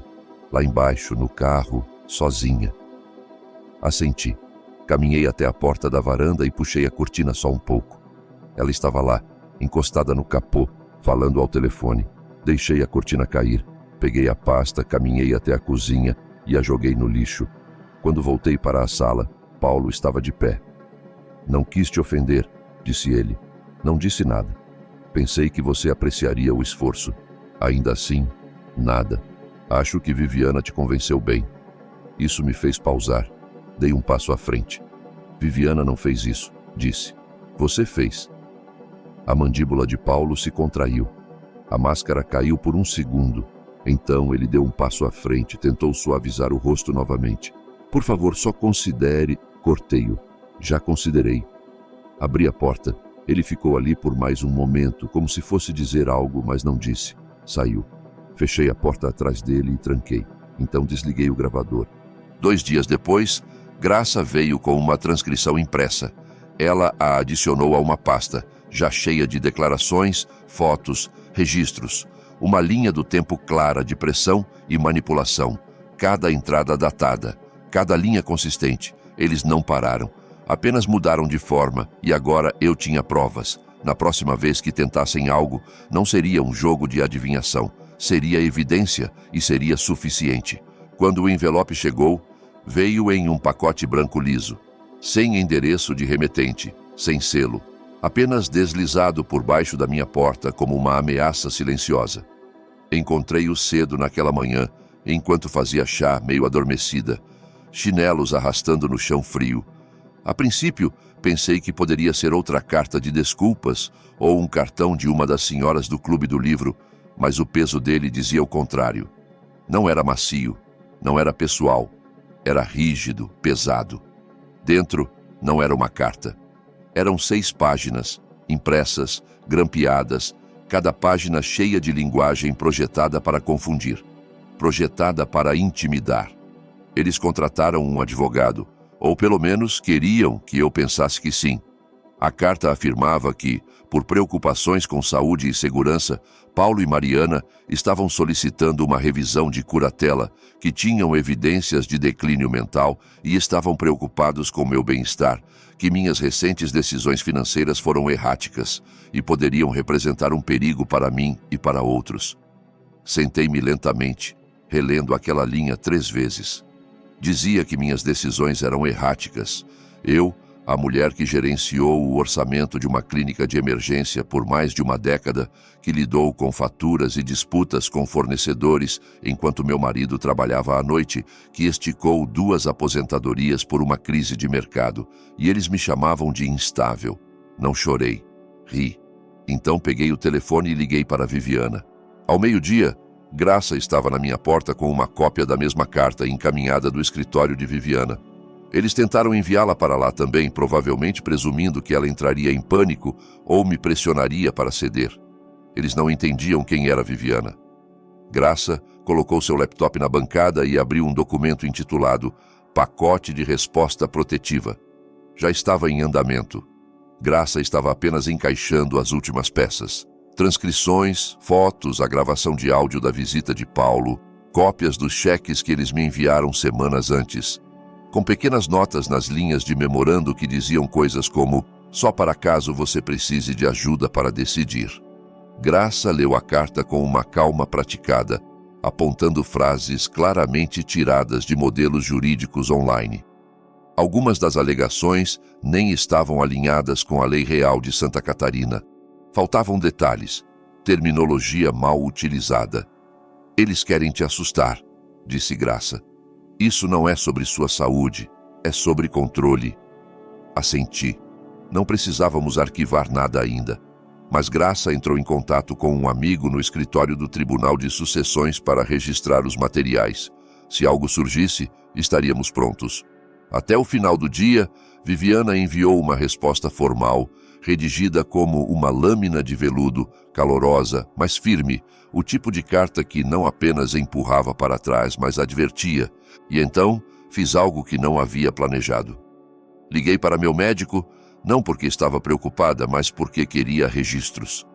S1: Lá embaixo, no carro, sozinha. Assenti. Caminhei até a porta da varanda e puxei a cortina só um pouco. Ela estava lá, encostada no capô, falando ao telefone. Deixei a cortina cair. Peguei a pasta, caminhei até a cozinha e a joguei no lixo. Quando voltei para a sala, Paulo estava de pé. Não quis te ofender, disse ele. Não disse nada. Pensei que você apreciaria o esforço. Ainda assim, nada. Acho que Viviana te convenceu bem. Isso me fez pausar. Dei um passo à frente. Viviana não fez isso, disse. Você fez. A mandíbula de Paulo se contraiu. A máscara caiu por um segundo. Então ele deu um passo à frente, tentou suavizar o rosto novamente. Por favor, só considere... Cortei-o. Já considerei. Abri a porta. Ele ficou ali por mais um momento, como se fosse dizer algo, mas não disse. Saiu. Fechei a porta atrás dele e tranquei. Então desliguei o gravador. 2 dias depois, Graça veio com uma transcrição impressa. Ela a adicionou a uma pasta, já cheia de declarações, fotos, registros. Uma linha do tempo clara de pressão e manipulação. Cada entrada datada. Cada linha consistente. Eles não pararam. Apenas mudaram de forma, e agora eu tinha provas. Na próxima vez que tentassem algo, não seria um jogo de adivinhação. seria evidência e seria suficiente. Quando o envelope chegou, veio em um pacote branco liso, sem endereço de remetente, sem selo, apenas deslizado por baixo da minha porta como uma ameaça silenciosa. Encontrei-o cedo naquela manhã, enquanto fazia chá, meio adormecida, chinelos arrastando no chão frio. A princípio, pensei que poderia ser outra carta de desculpas ou um cartão de uma das senhoras do clube do livro, mas o peso dele dizia o contrário. Não era macio, não era pessoal, era rígido, pesado. Dentro não era uma carta. Eram 6 páginas, impressas, grampeadas, cada página cheia de linguagem projetada para confundir, projetada para intimidar. Eles contrataram um advogado, ou pelo menos queriam que eu pensasse que sim. A carta afirmava que, por preocupações com saúde e segurança, Paulo e Mariana estavam solicitando uma revisão de curatela, que tinham evidências de declínio mental e estavam preocupados com meu bem-estar, que minhas recentes decisões financeiras foram erráticas e poderiam representar um perigo para mim e para outros. Sentei-me lentamente, relendo aquela linha 3 vezes. Dizia que minhas decisões eram erráticas. Eu, a mulher que gerenciou o orçamento de uma clínica de emergência por mais de uma década, que lidou com faturas e disputas com fornecedores enquanto meu marido trabalhava à noite, que esticou 2 aposentadorias por uma crise de mercado, e eles me chamavam de instável. Não chorei, ri. Então peguei o telefone e liguei para Viviana. Ao meio-dia, Graça estava na minha porta com uma cópia da mesma carta encaminhada do escritório de Viviana. Eles tentaram enviá-la para lá também, provavelmente presumindo que ela entraria em pânico ou me pressionaria para ceder. Eles não entendiam quem era Viviana. Graça colocou seu laptop na bancada e abriu um documento intitulado Pacote de Resposta Protetiva. Já estava em andamento. Graça estava apenas encaixando as últimas peças. Transcrições, fotos, a gravação de áudio da visita de Paulo, cópias dos cheques que eles me enviaram semanas antes, com pequenas notas nas linhas de memorando que diziam coisas como só para caso você precise de ajuda para decidir. Graça leu a carta com uma calma praticada, apontando frases claramente tiradas de modelos jurídicos online. Algumas das alegações nem estavam alinhadas com a lei real de Santa Catarina. Faltavam detalhes, terminologia mal utilizada. Eles querem te assustar, disse Graça. Isso não é sobre sua saúde, é sobre controle. Assenti. Não precisávamos arquivar nada ainda. Mas Graça entrou em contato com um amigo no escritório do Tribunal de Sucessões para registrar os materiais. Se algo surgisse, estaríamos prontos. Até o final do dia, Viviana enviou uma resposta formal, redigida como uma lâmina de veludo, calorosa, mas firme, o tipo de carta que não apenas empurrava para trás, mas advertia, e então fiz algo que não havia planejado. Liguei para meu médico, não porque estava preocupada, mas porque queria registros.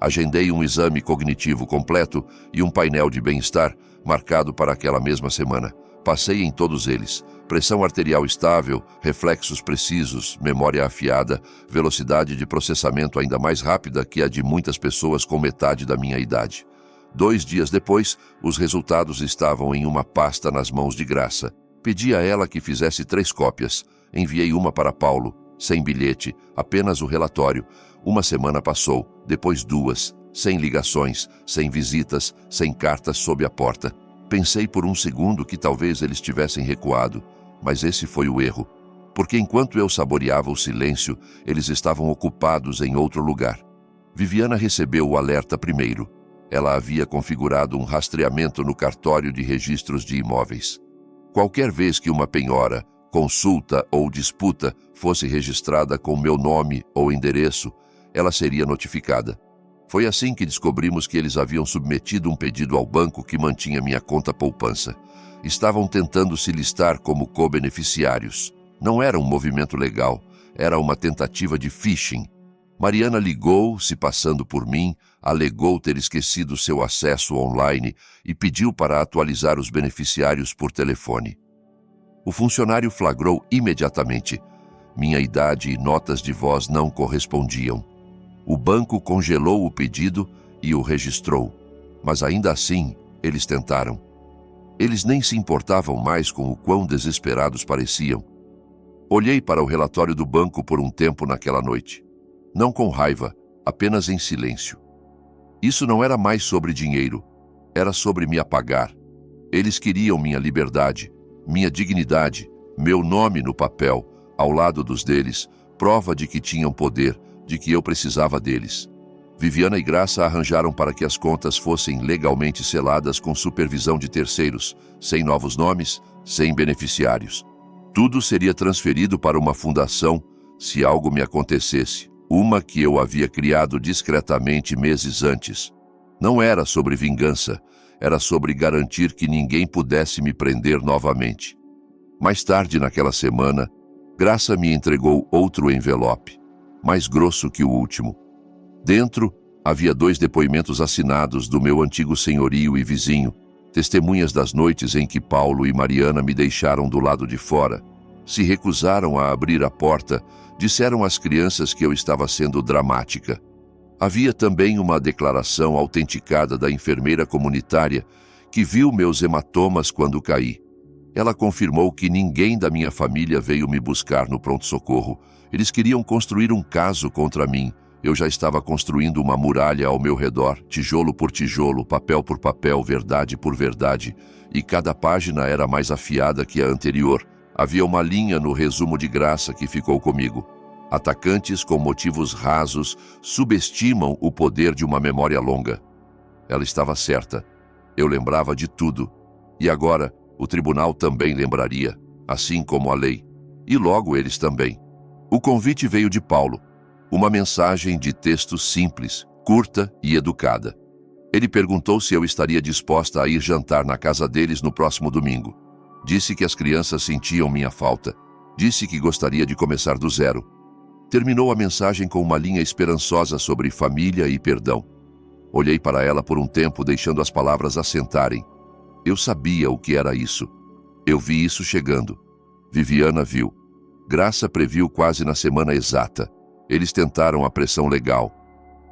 S1: Agendei um exame cognitivo completo e um painel de bem-estar marcado para aquela mesma semana. Passei em todos eles. Pressão arterial estável, reflexos precisos, memória afiada, velocidade de processamento ainda mais rápida que a de muitas pessoas com metade da minha idade. 2 dias depois, os resultados estavam em uma pasta nas mãos de Graça. Pedi a ela que fizesse 3 cópias. Enviei uma para Paulo, sem bilhete, apenas o relatório. Uma semana passou, depois 2, sem ligações, sem visitas, sem cartas sob a porta. Pensei por um segundo que talvez eles tivessem recuado, mas esse foi o erro, porque enquanto eu saboreava o silêncio, eles estavam ocupados em outro lugar. Viviana recebeu o alerta primeiro. Ela havia configurado um rastreamento no cartório de registros de imóveis. Qualquer vez que uma penhora, consulta ou disputa fosse registrada com meu nome ou endereço, ela seria notificada. Foi assim que descobrimos que eles haviam submetido um pedido ao banco que mantinha minha conta poupança. Estavam tentando se listar como co-beneficiários. Não era um movimento legal, era uma tentativa de phishing. Mariana ligou, se passando por mim, alegou ter esquecido seu acesso online e pediu para atualizar os beneficiários por telefone. O funcionário flagrou imediatamente. Minha idade e notas de voz não correspondiam. O banco congelou o pedido e o registrou, Mas ainda assim, eles tentaram. Eles nem se importavam mais com o quão desesperados pareciam. Olhei para o relatório do banco por um tempo naquela noite. Não com raiva, apenas em silêncio. Isso não era mais sobre dinheiro. Era sobre me apagar. Eles queriam minha liberdade, minha dignidade, meu nome no papel, ao lado dos deles, prova de que tinham poder, de que eu precisava deles. Viviana e Graça arranjaram para que as contas fossem legalmente seladas com supervisão de terceiros, sem novos nomes, sem beneficiários. Tudo seria transferido para uma fundação se algo me acontecesse, uma que eu havia criado discretamente meses antes. Não era sobre vingança, era sobre garantir que ninguém pudesse me prender novamente. Mais tarde naquela semana, Graça me entregou outro envelope, mais grosso que o último. Dentro, havia 2 depoimentos assinados do meu antigo senhorio e vizinho, testemunhas das noites em que Paulo e Mariana me deixaram do lado de fora, se recusaram a abrir a porta, disseram às crianças que eu estava sendo dramática. Havia também uma declaração autenticada da enfermeira comunitária que viu meus hematomas quando caí. Ela confirmou que ninguém da minha família veio me buscar no pronto-socorro. Eles queriam construir um caso contra mim. Eu já estava construindo uma muralha ao meu redor, tijolo por tijolo, papel por papel, verdade por verdade, e cada página era mais afiada que a anterior. Havia uma linha no resumo de Graça que ficou comigo. Atacantes com motivos rasos subestimam o poder de uma memória longa. Ela estava certa. Eu lembrava de tudo. E agora, o tribunal também lembraria, assim como a lei. E logo eles também. O convite veio de Paulo. Uma mensagem de texto simples, curta e educada. Ele perguntou se eu estaria disposta a ir jantar na casa deles no próximo domingo. Disse que as crianças sentiam minha falta. Disse que gostaria de começar do zero. Terminou a mensagem com uma linha esperançosa sobre família e perdão. Olhei para ela por um tempo, deixando as palavras assentarem. Eu sabia o que era isso. Eu vi isso chegando. Viviana viu. Graça previu quase na semana exata. Eles tentaram a pressão legal.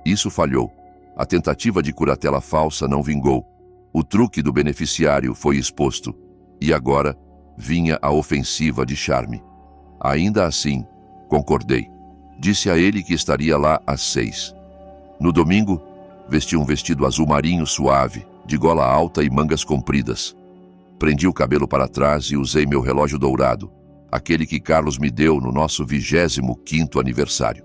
S1: Isso falhou. A tentativa de curatela falsa não vingou. O truque do beneficiário foi exposto. E agora vinha a ofensiva de charme. Ainda assim, concordei. Disse a ele que estaria lá às 6. No domingo, vesti um vestido azul marinho suave, de gola alta e mangas compridas. Prendi o cabelo para trás e usei meu relógio dourado, aquele que Carlos me deu no nosso 25º aniversário.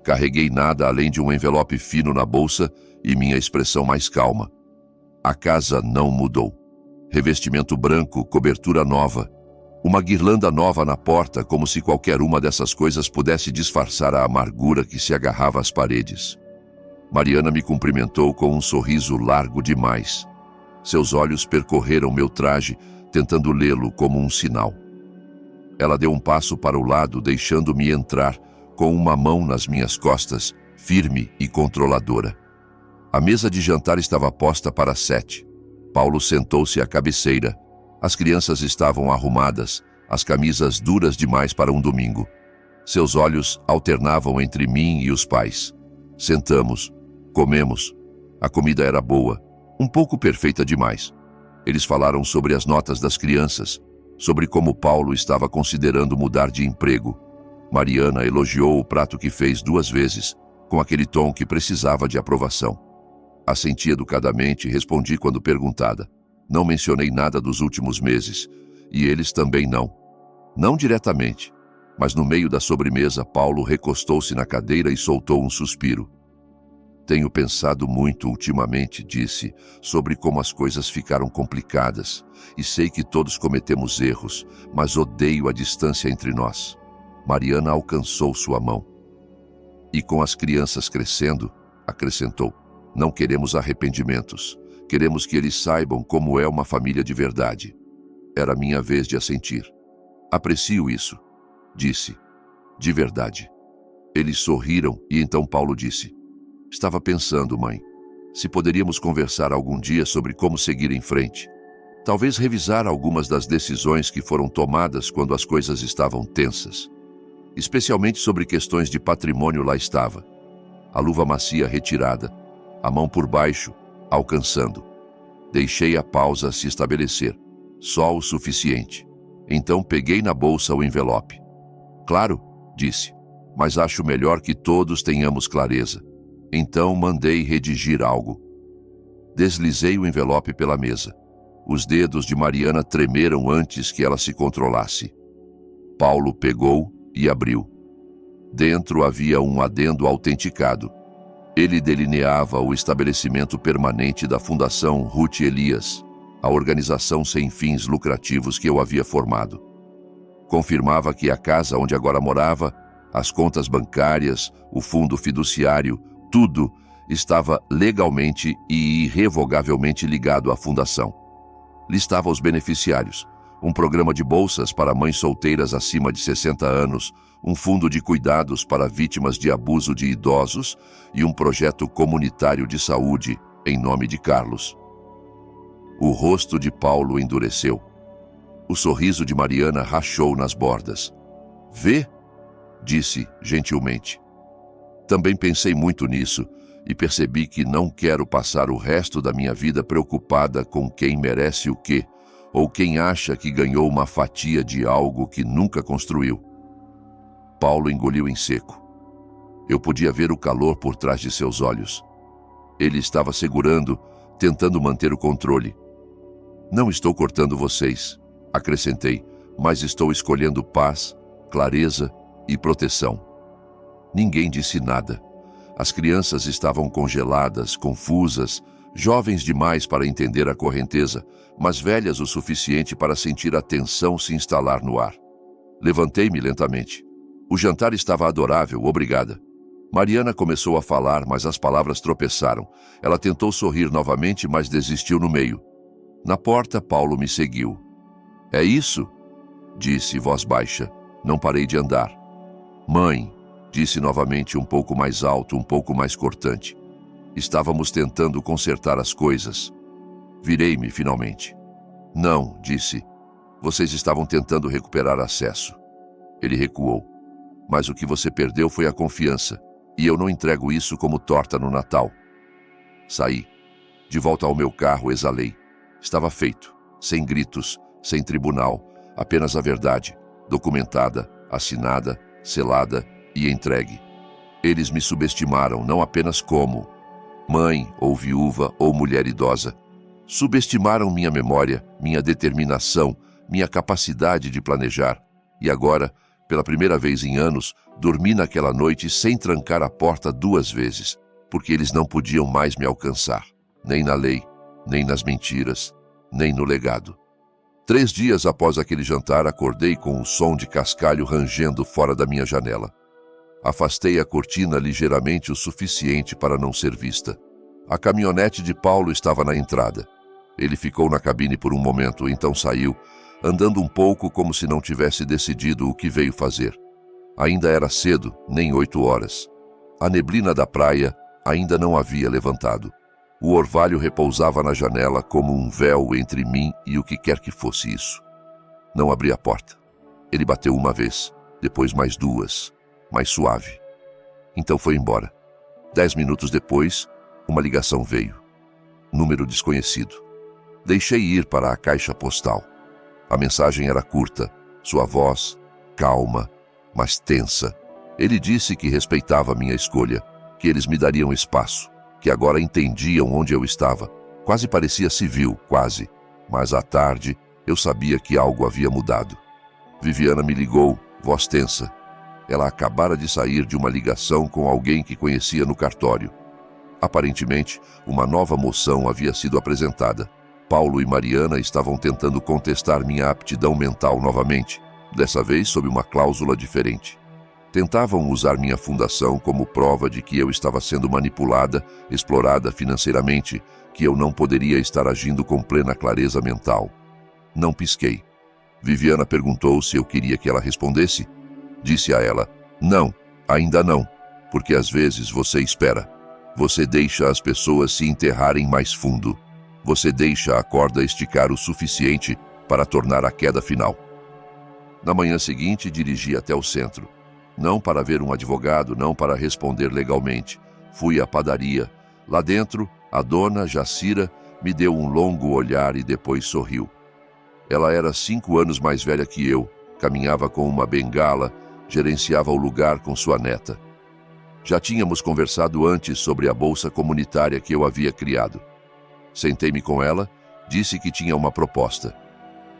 S1: Carreguei nada além de um envelope fino na bolsa e minha expressão mais calma. A casa não mudou. Revestimento branco, cobertura nova. Uma guirlanda nova na porta, como se qualquer uma dessas coisas pudesse disfarçar a amargura que se agarrava às paredes. Mariana me cumprimentou com um sorriso largo demais. Seus olhos percorreram meu traje, tentando lê-lo como um sinal. Ela deu um passo para o lado, deixando-me entrar, com uma mão nas minhas costas, firme e controladora. A mesa de jantar estava posta para 7. Paulo sentou-se à cabeceira. As crianças estavam arrumadas, as camisas duras demais para um domingo. Seus olhos alternavam entre mim e os pais. Sentamos, comemos. A comida era boa, um pouco perfeita demais. Eles falaram sobre as notas das crianças, sobre como Paulo estava considerando mudar de emprego. Mariana elogiou o prato que fez 2 vezes, com aquele tom que precisava de aprovação. Assenti educadamente e respondi quando perguntada. Não mencionei nada dos últimos meses, e eles também não. Não diretamente, mas no meio da sobremesa, Paulo recostou-se na cadeira e soltou um suspiro. Tenho pensado muito ultimamente, disse, sobre como as coisas ficaram complicadas, e sei que todos cometemos erros, mas odeio a distância entre nós. Mariana alcançou sua mão. E com as crianças crescendo, acrescentou, não queremos arrependimentos. Queremos que eles saibam como é uma família de verdade. Era minha vez de assentir. Aprecio isso, disse. De verdade. Eles sorriram e então Paulo disse. Estava pensando, mãe, se poderíamos conversar algum dia sobre como seguir em frente. Talvez revisar algumas das decisões que foram tomadas quando as coisas estavam tensas. Especialmente sobre questões de patrimônio lá estava. A luva macia retirada, a mão por baixo, alcançando. Deixei a pausa se estabelecer. Só o suficiente. Então peguei na bolsa o envelope. Claro, disse, mas acho melhor que todos tenhamos clareza. Então mandei redigir algo. Deslizei o envelope pela mesa. Os dedos de Mariana tremeram antes que ela se controlasse. Paulo pegou e abriu. Dentro havia um adendo autenticado. Ele delineava o estabelecimento permanente da Fundação Ruth Elias, a organização sem fins lucrativos que eu havia formado. Confirmava que a casa onde agora morava, as contas bancárias, o fundo fiduciário, tudo estava legalmente e irrevogavelmente ligado à fundação. Listava os beneficiários, um programa de bolsas para mães solteiras acima de 60 anos, um fundo de cuidados para vítimas de abuso de idosos e um projeto comunitário de saúde em nome de Carlos. O rosto de Paulo endureceu. O sorriso de Mariana rachou nas bordas. Vê? Disse gentilmente. Também pensei muito nisso e percebi que não quero passar o resto da minha vida preocupada com quem merece o quê, ou quem acha que ganhou uma fatia de algo que nunca construiu. Paulo engoliu em seco. Eu podia ver o calor por trás de seus olhos. Ele estava segurando, tentando manter o controle. Não estou cortando vocês, acrescentei, mas estou escolhendo paz, clareza e proteção. Ninguém disse nada. As crianças estavam congeladas, confusas, jovens demais para entender a correnteza, mas velhas o suficiente para sentir a tensão se instalar no ar. Levantei-me lentamente. O jantar estava adorável, obrigada. Mariana começou a falar, mas as palavras tropeçaram. Ela tentou sorrir novamente, mas desistiu no meio. Na porta, Paulo me seguiu. É isso? Disse, voz baixa. Não parei de andar. Mãe, disse novamente um pouco mais alto, um pouco mais cortante. Estávamos tentando consertar as coisas. Virei-me finalmente. Não, disse. Vocês estavam tentando recuperar acesso. Ele recuou. Mas o que você perdeu foi a confiança, e eu não entrego isso como torta no Natal. Saí. De volta ao meu carro, exalei. Estava feito, sem gritos, sem tribunal, apenas a verdade, documentada, assinada, selada e entregue. Eles me subestimaram não apenas como mãe ou viúva ou mulher idosa. Subestimaram minha memória, minha determinação, minha capacidade de planejar. E agora, pela primeira vez em anos, dormi naquela noite sem trancar a porta 2 vezes, porque eles não podiam mais me alcançar, nem na lei, nem nas mentiras, nem no legado. 3 dias após aquele jantar, acordei com o som de cascalho rangendo fora da minha janela. Afastei a cortina ligeiramente o suficiente para não ser vista. A caminhonete de Paulo estava na entrada. Ele ficou na cabine por um momento, então saiu, andando um pouco como se não tivesse decidido o que veio fazer. Ainda era cedo, nem 8 horas. A neblina da praia ainda não havia levantado. O orvalho repousava na janela como um véu entre mim e o que quer que fosse isso. Não abri a porta. Ele bateu 1 vez, depois mais 2, mais suave. Então foi embora. 10 minutos depois, uma ligação veio. Número desconhecido. Deixei ir para a caixa postal. A mensagem era curta, sua voz, calma, mas tensa. Ele disse que respeitava minha escolha, que eles me dariam espaço, que agora entendiam onde eu estava. Quase parecia civil, quase. Mas à tarde, eu sabia que algo havia mudado. Viviana me ligou, voz tensa. Ela acabara de sair de uma ligação com alguém que conhecia no cartório. Aparentemente, uma nova moção havia sido apresentada. Paulo e Mariana estavam tentando contestar minha aptidão mental novamente, dessa vez sob uma cláusula diferente. Tentavam usar minha fundação como prova de que eu estava sendo manipulada, explorada financeiramente, que eu não poderia estar agindo com plena clareza mental. Não pisquei. Viviana perguntou se eu queria que ela respondesse. Disse a ela, não, ainda não, porque às vezes você espera. Você deixa as pessoas se enterrarem mais fundo. Você deixa a corda esticar o suficiente para tornar a queda final. Na manhã seguinte, dirigi até o centro. Não para ver um advogado, não para responder legalmente. Fui à padaria. Lá dentro, A dona Jacira me deu um longo olhar e depois sorriu. Ela era 5 anos mais velha que eu, caminhava com uma bengala, gerenciava o lugar com sua neta. Já tínhamos conversado antes sobre a bolsa comunitária que eu havia criado. Sentei-me com ela, disse que tinha uma proposta.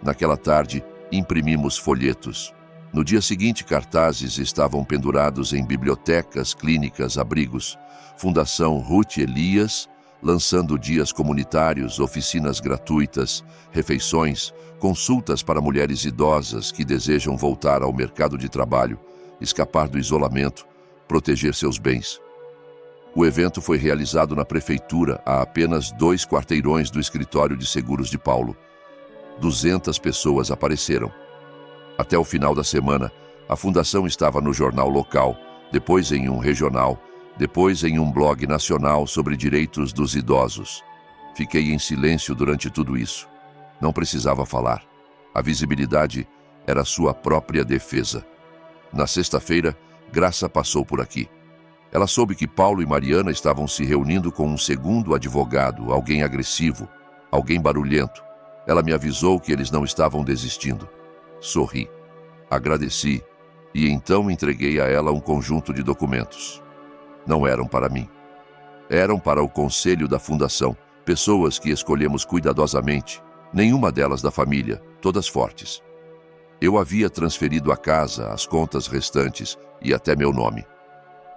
S1: Naquela tarde, imprimimos folhetos. No dia seguinte, cartazes estavam pendurados em bibliotecas, clínicas, abrigos. Fundação Ruth Elias, lançando dias comunitários, oficinas gratuitas, refeições, consultas para mulheres idosas que desejam voltar ao mercado de trabalho, escapar do isolamento, proteger seus bens. O evento foi realizado na prefeitura, a apenas 2 quarteirões do escritório de seguros de Paulo. 200 pessoas apareceram. Até o final da semana, a fundação estava no jornal local, depois em um regional, depois em um blog nacional sobre direitos dos idosos. Fiquei em silêncio durante tudo isso. Não precisava falar. A visibilidade era sua própria defesa. Na sexta-feira, Graça passou por aqui. Ela soube que Paulo e Mariana estavam se reunindo com um segundo advogado, alguém agressivo, alguém barulhento. Ela me avisou que eles não estavam desistindo. Sorri. Agradeci e então entreguei a ela um conjunto de documentos. Não eram para mim. Eram para o conselho da fundação, pessoas que escolhemos cuidadosamente, nenhuma delas da família, todas fortes. Eu havia transferido a casa, as contas restantes e até meu nome.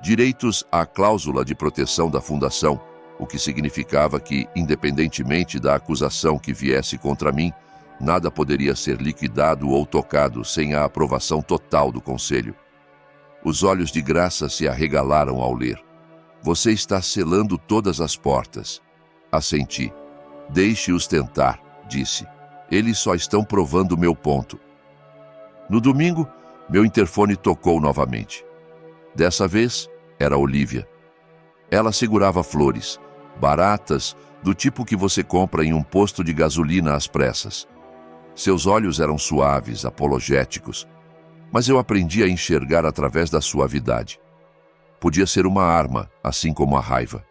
S1: Direitos à cláusula de proteção da fundação, o que significava que, independentemente da acusação que viesse contra mim, nada poderia ser liquidado ou tocado sem a aprovação total do conselho. Os olhos de Graça se arregalaram ao ler. Você está selando todas as portas. Assenti. Deixe-os tentar, disse. Eles só estão provando meu ponto. No domingo, meu interfone tocou novamente. Dessa vez, era Olívia. Ela segurava flores, baratas, do tipo que você compra em um posto de gasolina às pressas. Seus olhos eram suaves, apologéticos, mas eu aprendi a enxergar através da suavidade. Podia ser uma arma, assim como a raiva.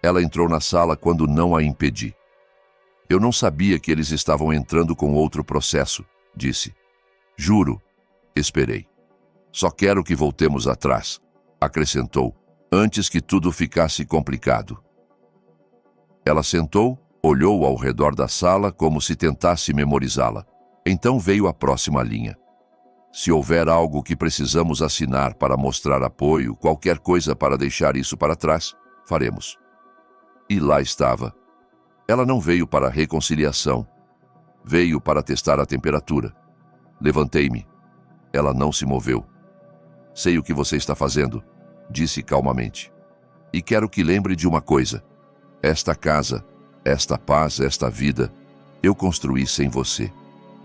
S1: Ela entrou na sala quando não a impedi. Eu não sabia que eles estavam entrando com outro processo, disse. Juro, esperei. Só quero que voltemos atrás, acrescentou, antes que tudo ficasse complicado. Ela sentou, olhou ao redor da sala como se tentasse memorizá-la. Então veio a próxima linha. Se houver algo que precisamos assinar para mostrar apoio, qualquer coisa para deixar isso para trás, faremos. E lá estava. Ela não veio para a reconciliação. Veio para testar a temperatura. Levantei-me. Ela não se moveu. Sei o que você está fazendo, disse calmamente. E quero que lembre de uma coisa. Esta casa, esta paz, esta vida, eu construí sem você.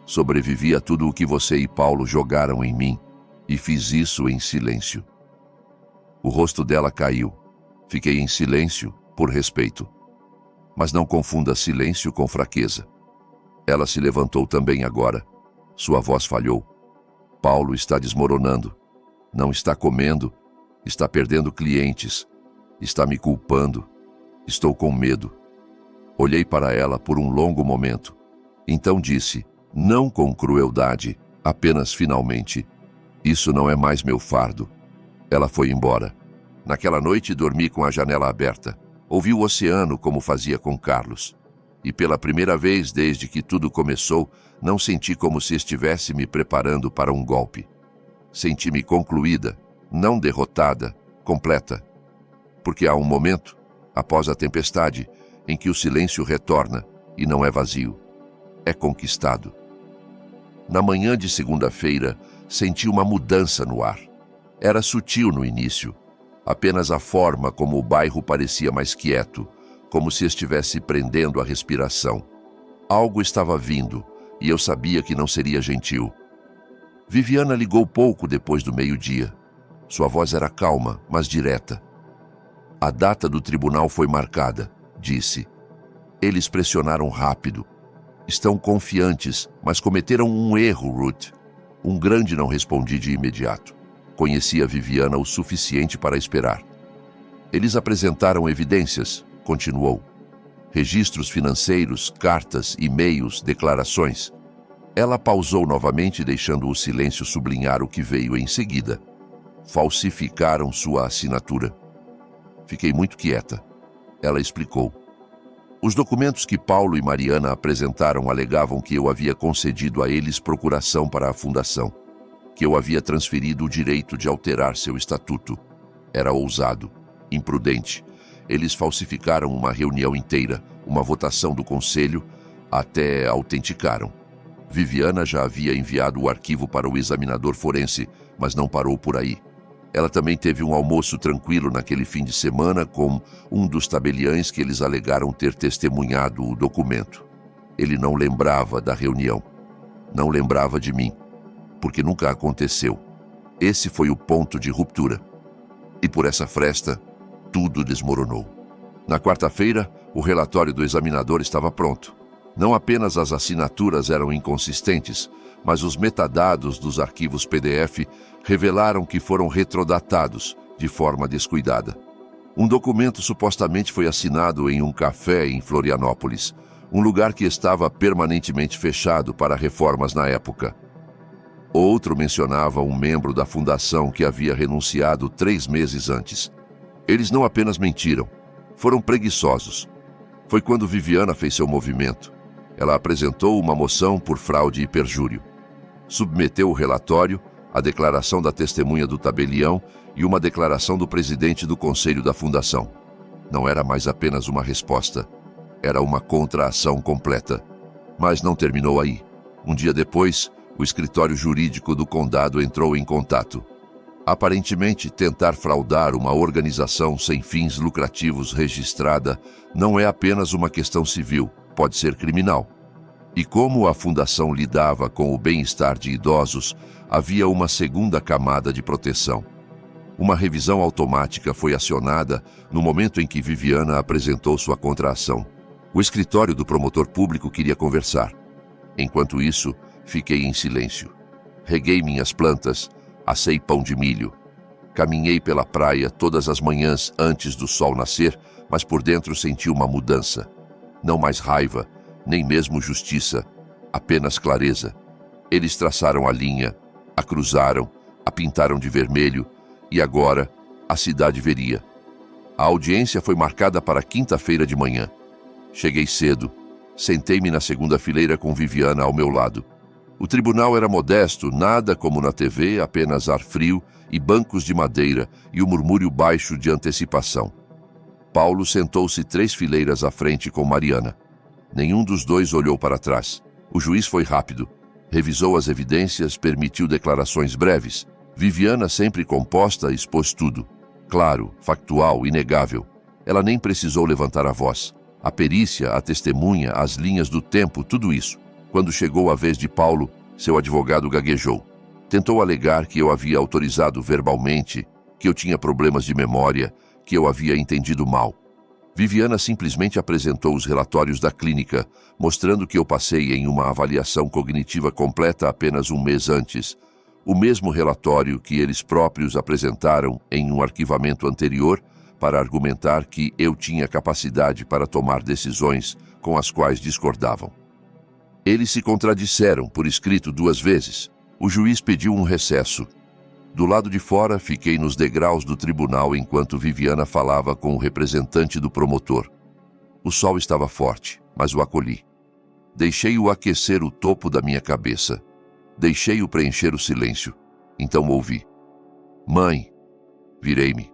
S1: Sobrevivi a tudo o que você e Paulo jogaram em mim, e fiz isso em silêncio. O rosto dela caiu. Fiquei em silêncio, por respeito. Mas não confunda silêncio com fraqueza. Ela se levantou também agora. Sua voz falhou. Paulo está desmoronando. Não está comendo. Está perdendo clientes. Está me culpando. Estou com medo. Olhei para ela por um longo momento. Então disse, não com crueldade, apenas finalmente, isso não é mais meu fardo. Ela foi embora. Naquela noite dormi com a janela aberta. Ouvi o oceano como fazia com Carlos. E pela primeira vez desde que tudo começou, não senti como se estivesse me preparando para um golpe. Senti-me concluída, não derrotada, completa. Porque há um momento, após a tempestade, em que o silêncio retorna e não é vazio. É conquistado. Na manhã de segunda-feira, senti uma mudança no ar. Era sutil no início, apenas a forma como o bairro parecia mais quieto, como se estivesse prendendo a respiração. Algo estava vindo, e eu sabia que não seria gentil. Viviana ligou pouco depois do meio-dia. Sua voz era calma, mas direta. A data do tribunal foi marcada, disse. Eles pressionaram rápido. Estão confiantes, mas cometeram um erro, Ruth. Um grande não respondi de imediato. Conhecia Viviana o suficiente para esperar. Eles apresentaram evidências, continuou. Registros financeiros, cartas, e-mails, declarações. Ela pausou novamente, deixando o silêncio sublinhar o que veio em seguida. Falsificaram sua assinatura. Fiquei muito quieta. Ela explicou. Os documentos que Paulo e Mariana apresentaram alegavam que eu havia concedido a eles procuração para a fundação, que eu havia transferido o direito de alterar seu estatuto. Era ousado, imprudente. Eles falsificaram uma reunião inteira, uma votação do conselho, até autenticaram. Viviana já havia enviado o arquivo para o examinador forense, mas não parou por aí. Ela também teve um almoço tranquilo naquele fim de semana com um dos tabeliães que eles alegaram ter testemunhado o documento. Ele não lembrava da reunião. Não lembrava de mim, porque nunca aconteceu. Esse foi o ponto de ruptura. E por essa fresta, tudo desmoronou. Na quarta-feira, o relatório do examinador estava pronto. Não apenas as assinaturas eram inconsistentes, mas os metadados dos arquivos PDF revelaram que foram retrodatados de forma descuidada. Um documento supostamente foi assinado em um café em Florianópolis, um lugar que estava permanentemente fechado para reformas na época. Outro mencionava um membro da fundação que havia renunciado 3 meses antes. Eles não apenas mentiram, foram preguiçosos. Foi quando Viviana fez seu movimento. Ela apresentou uma moção por fraude e perjúrio. Submeteu o relatório, a declaração da testemunha do tabelião e uma declaração do presidente do conselho da fundação. Não era mais apenas uma resposta. Era uma contra-ação completa. Mas não terminou aí. Um dia depois, o escritório jurídico do condado entrou em contato. Aparentemente, tentar fraudar uma organização sem fins lucrativos registrada não é apenas uma questão civil, pode ser criminal. E como a fundação lidava com o bem-estar de idosos, havia uma segunda camada de proteção. Uma revisão automática foi acionada no momento em que Viviana apresentou sua contra-ação. O escritório do promotor público queria conversar. Enquanto isso, fiquei em silêncio. Reguei minhas plantas, assei pão de milho. Caminhei pela praia todas as manhãs antes do sol nascer, mas por dentro senti uma mudança. Não mais raiva, nem mesmo justiça, apenas clareza. Eles traçaram a linha, a cruzaram, a pintaram de vermelho, e agora a cidade veria. A audiência foi marcada para quinta-feira de manhã. Cheguei cedo, sentei-me na segunda fileira com Viviana ao meu lado. O tribunal era modesto, nada como na TV, apenas ar frio e bancos de madeira e o murmúrio baixo de antecipação. Paulo sentou-se 3 fileiras à frente com Mariana. Nenhum dos dois olhou para trás. O juiz foi rápido. Revisou as evidências, permitiu declarações breves. Viviana, sempre composta, expôs tudo. Claro, factual, inegável. Ela nem precisou levantar a voz. A perícia, a testemunha, as linhas do tempo, tudo isso. Quando chegou a vez de Paulo, seu advogado gaguejou. Tentou alegar que eu havia autorizado verbalmente, que eu tinha problemas de memória, que eu havia entendido mal. Viviana simplesmente apresentou os relatórios da clínica, mostrando que eu passei em uma avaliação cognitiva completa apenas 1 mês antes. O mesmo relatório que eles próprios apresentaram em um arquivamento anterior para argumentar que eu tinha capacidade para tomar decisões com as quais discordavam. Eles se contradisseram por escrito 2 vezes. O juiz pediu um recesso. Do lado de fora, fiquei nos degraus do tribunal enquanto Viviana falava com o representante do promotor. O sol estava forte, mas o acolhi. Deixei-o aquecer o topo da minha cabeça. Deixei-o preencher o silêncio. Então ouvi. Mãe! Virei-me.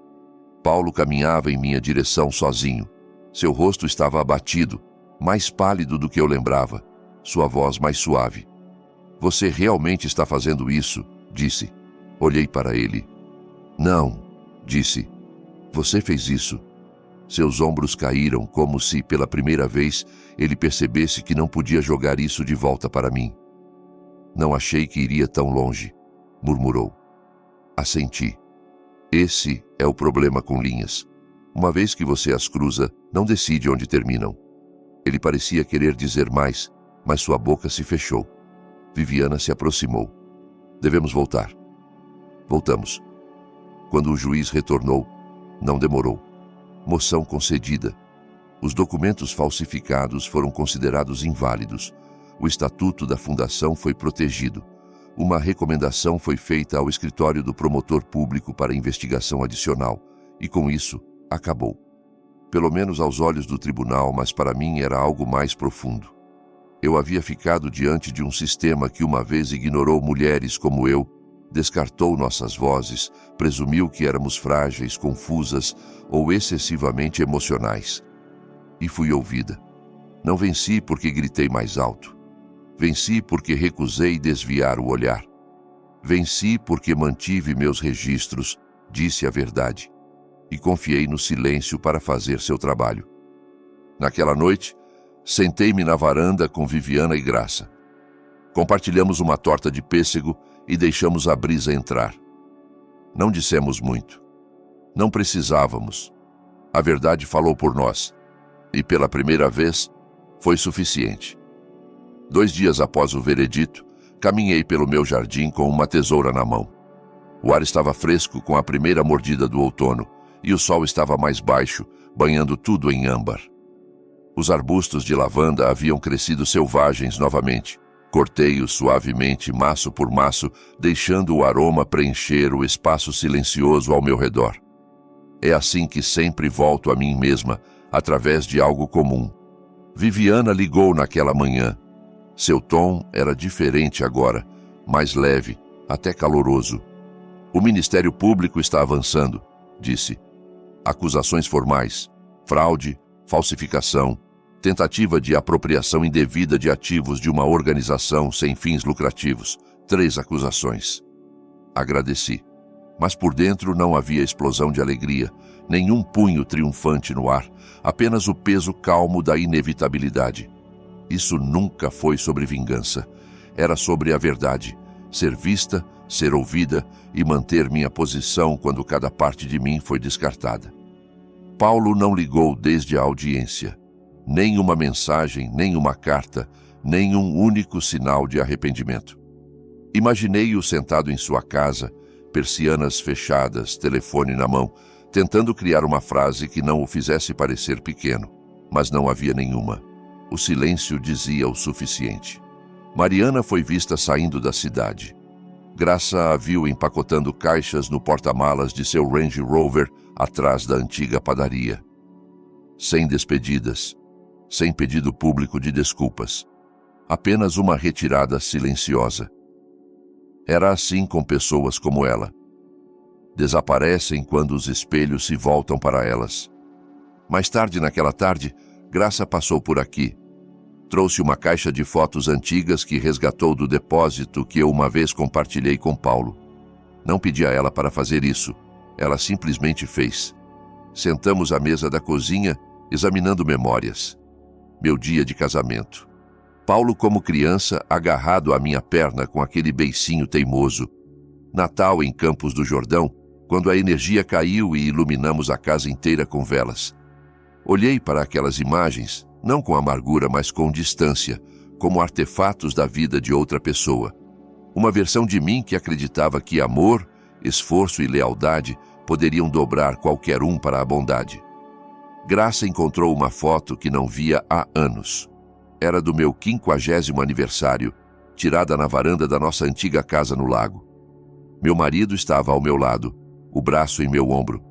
S1: Paulo caminhava em minha direção sozinho. Seu rosto estava abatido, mais pálido do que eu lembrava. Sua voz mais suave. Você realmente está fazendo isso? Disse. Olhei para ele. Não, disse. Você fez isso. Seus ombros caíram como se, pela primeira vez, ele percebesse que não podia jogar isso de volta para mim. Não achei que iria tão longe, murmurou. Assenti. Esse é o problema com linhas. Uma vez que você as cruza, não decide onde terminam. Ele parecia querer dizer mais, mas sua boca se fechou. Viviana se aproximou. Devemos voltar. Voltamos. Quando o juiz retornou, não demorou. Moção concedida. Os documentos falsificados foram considerados inválidos. O estatuto da fundação foi protegido. Uma recomendação foi feita ao escritório do promotor público para investigação adicional, e com isso, acabou. Pelo menos aos olhos do tribunal, mas para mim era algo mais profundo. Eu havia ficado diante de um sistema que uma vez ignorou mulheres como eu, descartou nossas vozes, presumiu que éramos frágeis, confusas ou excessivamente emocionais. E fui ouvida. Não venci porque gritei mais alto. Venci porque recusei desviar o olhar. Venci porque mantive meus registros, disse a verdade, e confiei no silêncio para fazer seu trabalho. Naquela noite, sentei-me na varanda com Viviana e Graça. Compartilhamos uma torta de pêssego e deixamos a brisa entrar. Não dissemos muito. Não precisávamos. A verdade falou por nós. E pela primeira vez, foi suficiente. 2 dias após o veredito, caminhei pelo meu jardim com uma tesoura na mão. O ar estava fresco com a primeira mordida do outono, e o sol estava mais baixo, banhando tudo em âmbar. Os arbustos de lavanda haviam crescido selvagens novamente. Cortei-os suavemente, maço por maço, deixando o aroma preencher o espaço silencioso ao meu redor. É assim que sempre volto a mim mesma, através de algo comum. Viviana ligou naquela manhã. Seu tom era diferente agora, mais leve, até caloroso. O Ministério Público está avançando, disse. Acusações formais, fraude, falsificação, tentativa de apropriação indevida de ativos de uma organização sem fins lucrativos. 3 acusações. Agradeci, mas por dentro não havia explosão de alegria, nenhum punho triunfante no ar, apenas o peso calmo da inevitabilidade. Isso nunca foi sobre vingança. Era sobre a verdade, ser vista, ser ouvida e manter minha posição quando cada parte de mim foi descartada. Paulo não ligou desde a audiência. Nem uma mensagem, nem uma carta, nem um único sinal de arrependimento. Imaginei-o sentado em sua casa, persianas fechadas, telefone na mão, tentando criar uma frase que não o fizesse parecer pequeno, mas não havia nenhuma. O silêncio dizia o suficiente. Mariana foi vista saindo da cidade. Graça a viu empacotando caixas no porta-malas de seu Range Rover atrás da antiga padaria. Sem despedidas, sem pedido público de desculpas. Apenas uma retirada silenciosa. Era assim com pessoas como ela. Desaparecem quando os espelhos se voltam para elas. Mais tarde naquela tarde, Graça passou por aqui. Trouxe uma caixa de fotos antigas que resgatou do depósito que eu uma vez compartilhei com Paulo. Não pedi a ela para fazer isso. Ela simplesmente fez. Sentamos à mesa da cozinha, examinando memórias. Meu dia de casamento. Paulo como criança, agarrado à minha perna com aquele beicinho teimoso. Natal em Campos do Jordão, quando a energia caiu e iluminamos a casa inteira com velas. Olhei para aquelas imagens, não com amargura, mas com distância, como artefatos da vida de outra pessoa. Uma versão de mim que acreditava que amor, esforço e lealdade poderiam dobrar qualquer um para a bondade. Graça encontrou uma foto que não via há anos. Era do meu 50º aniversário, tirada na varanda da nossa antiga casa no lago. Meu marido estava ao meu lado, o braço em meu ombro.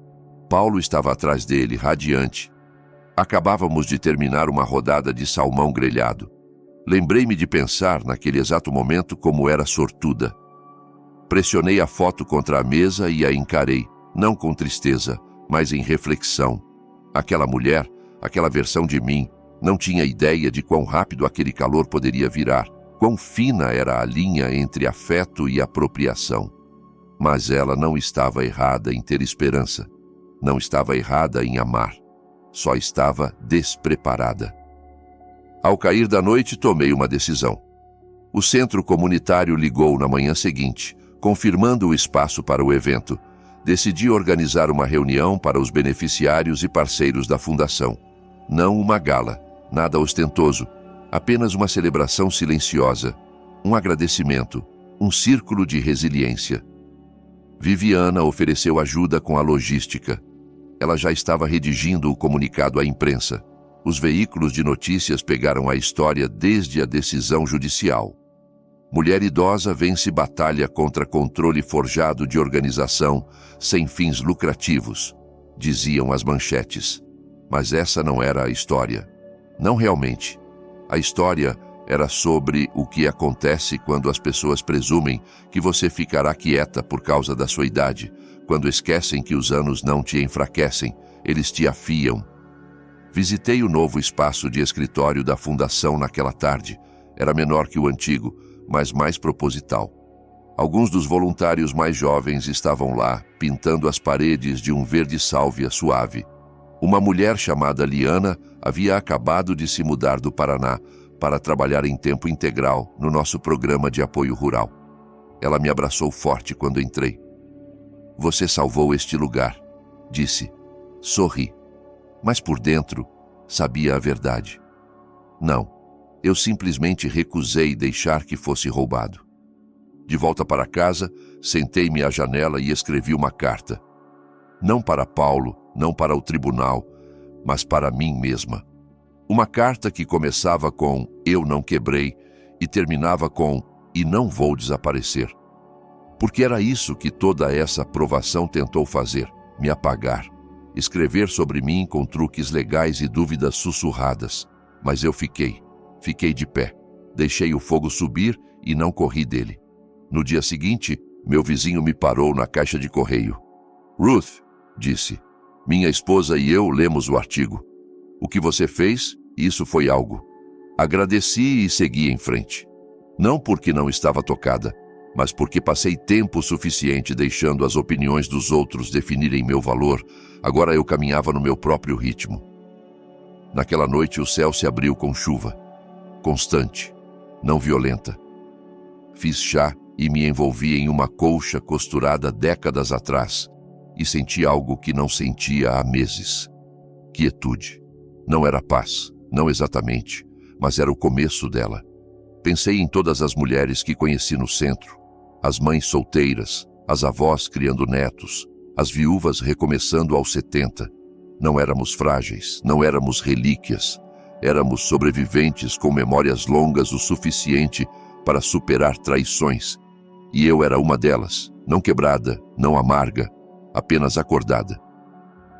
S1: Paulo estava atrás dele, radiante. Acabávamos de terminar uma rodada de salmão grelhado. Lembrei-me de pensar, naquele exato momento, como era sortuda. Pressionei a foto contra a mesa e a encarei, não com tristeza, mas em reflexão. Aquela mulher, aquela versão de mim, não tinha ideia de quão rápido aquele calor poderia virar, quão fina era a linha entre afeto e apropriação. Mas ela não estava errada em ter esperança. Não estava errada em amar. Só estava despreparada. Ao cair da noite, tomei uma decisão. O centro comunitário ligou na manhã seguinte, confirmando o espaço para o evento. Decidi organizar uma reunião para os beneficiários e parceiros da fundação. Não uma gala, nada ostentoso, apenas uma celebração silenciosa, um agradecimento, um círculo de resiliência. Viviana ofereceu ajuda com a logística. Ela já estava redigindo o comunicado à imprensa. Os veículos de notícias pegaram a história desde a decisão judicial. Mulher idosa vence batalha contra controle forjado de organização sem fins lucrativos, diziam as manchetes. Mas essa não era a história. Não realmente. A história era sobre o que acontece quando as pessoas presumem que você ficará quieta por causa da sua idade, quando esquecem que os anos não te enfraquecem, eles te afiam. Visitei o novo espaço de escritório da fundação naquela tarde. Era menor que o antigo, mas mais proposital. Alguns dos voluntários mais jovens estavam lá, pintando as paredes de um verde sálvia suave. Uma mulher chamada Liana havia acabado de se mudar do Paraná para trabalhar em tempo integral no nosso programa de apoio rural. Ela me abraçou forte quando entrei. "Você salvou este lugar", disse. Sorri. Mas por dentro, sabia a verdade. Não, eu simplesmente recusei deixar que fosse roubado. De volta para casa, sentei-me à janela e escrevi uma carta. Não para Paulo, não para o tribunal, mas para mim mesma. Uma carta que começava com "eu não quebrei" e terminava com "e não vou desaparecer". Porque era isso que toda essa provação tentou fazer, me apagar. Escrever sobre mim com truques legais e dúvidas sussurradas. Mas eu fiquei de pé. Deixei o fogo subir e não corri dele. No dia seguinte, meu vizinho me parou na caixa de correio. "Ruth", disse, "minha esposa e eu lemos o artigo. O que você fez, isso foi algo." Agradeci e segui em frente. Não porque não estava tocada, mas porque passei tempo suficiente deixando as opiniões dos outros definirem meu valor. Agora eu caminhava no meu próprio ritmo. Naquela noite o céu se abriu com chuva. Constante, não violenta. Fiz chá e me envolvi em uma colcha costurada décadas atrás e senti algo que não sentia há meses. Quietude. Não era paz, não exatamente, mas era o começo dela. Pensei em todas as mulheres que conheci no centro, as mães solteiras, as avós criando netos, as viúvas recomeçando aos 70. Não éramos frágeis, não éramos relíquias. Éramos sobreviventes com memórias longas o suficiente para superar traições. E eu era uma delas, não quebrada, não amarga, apenas acordada.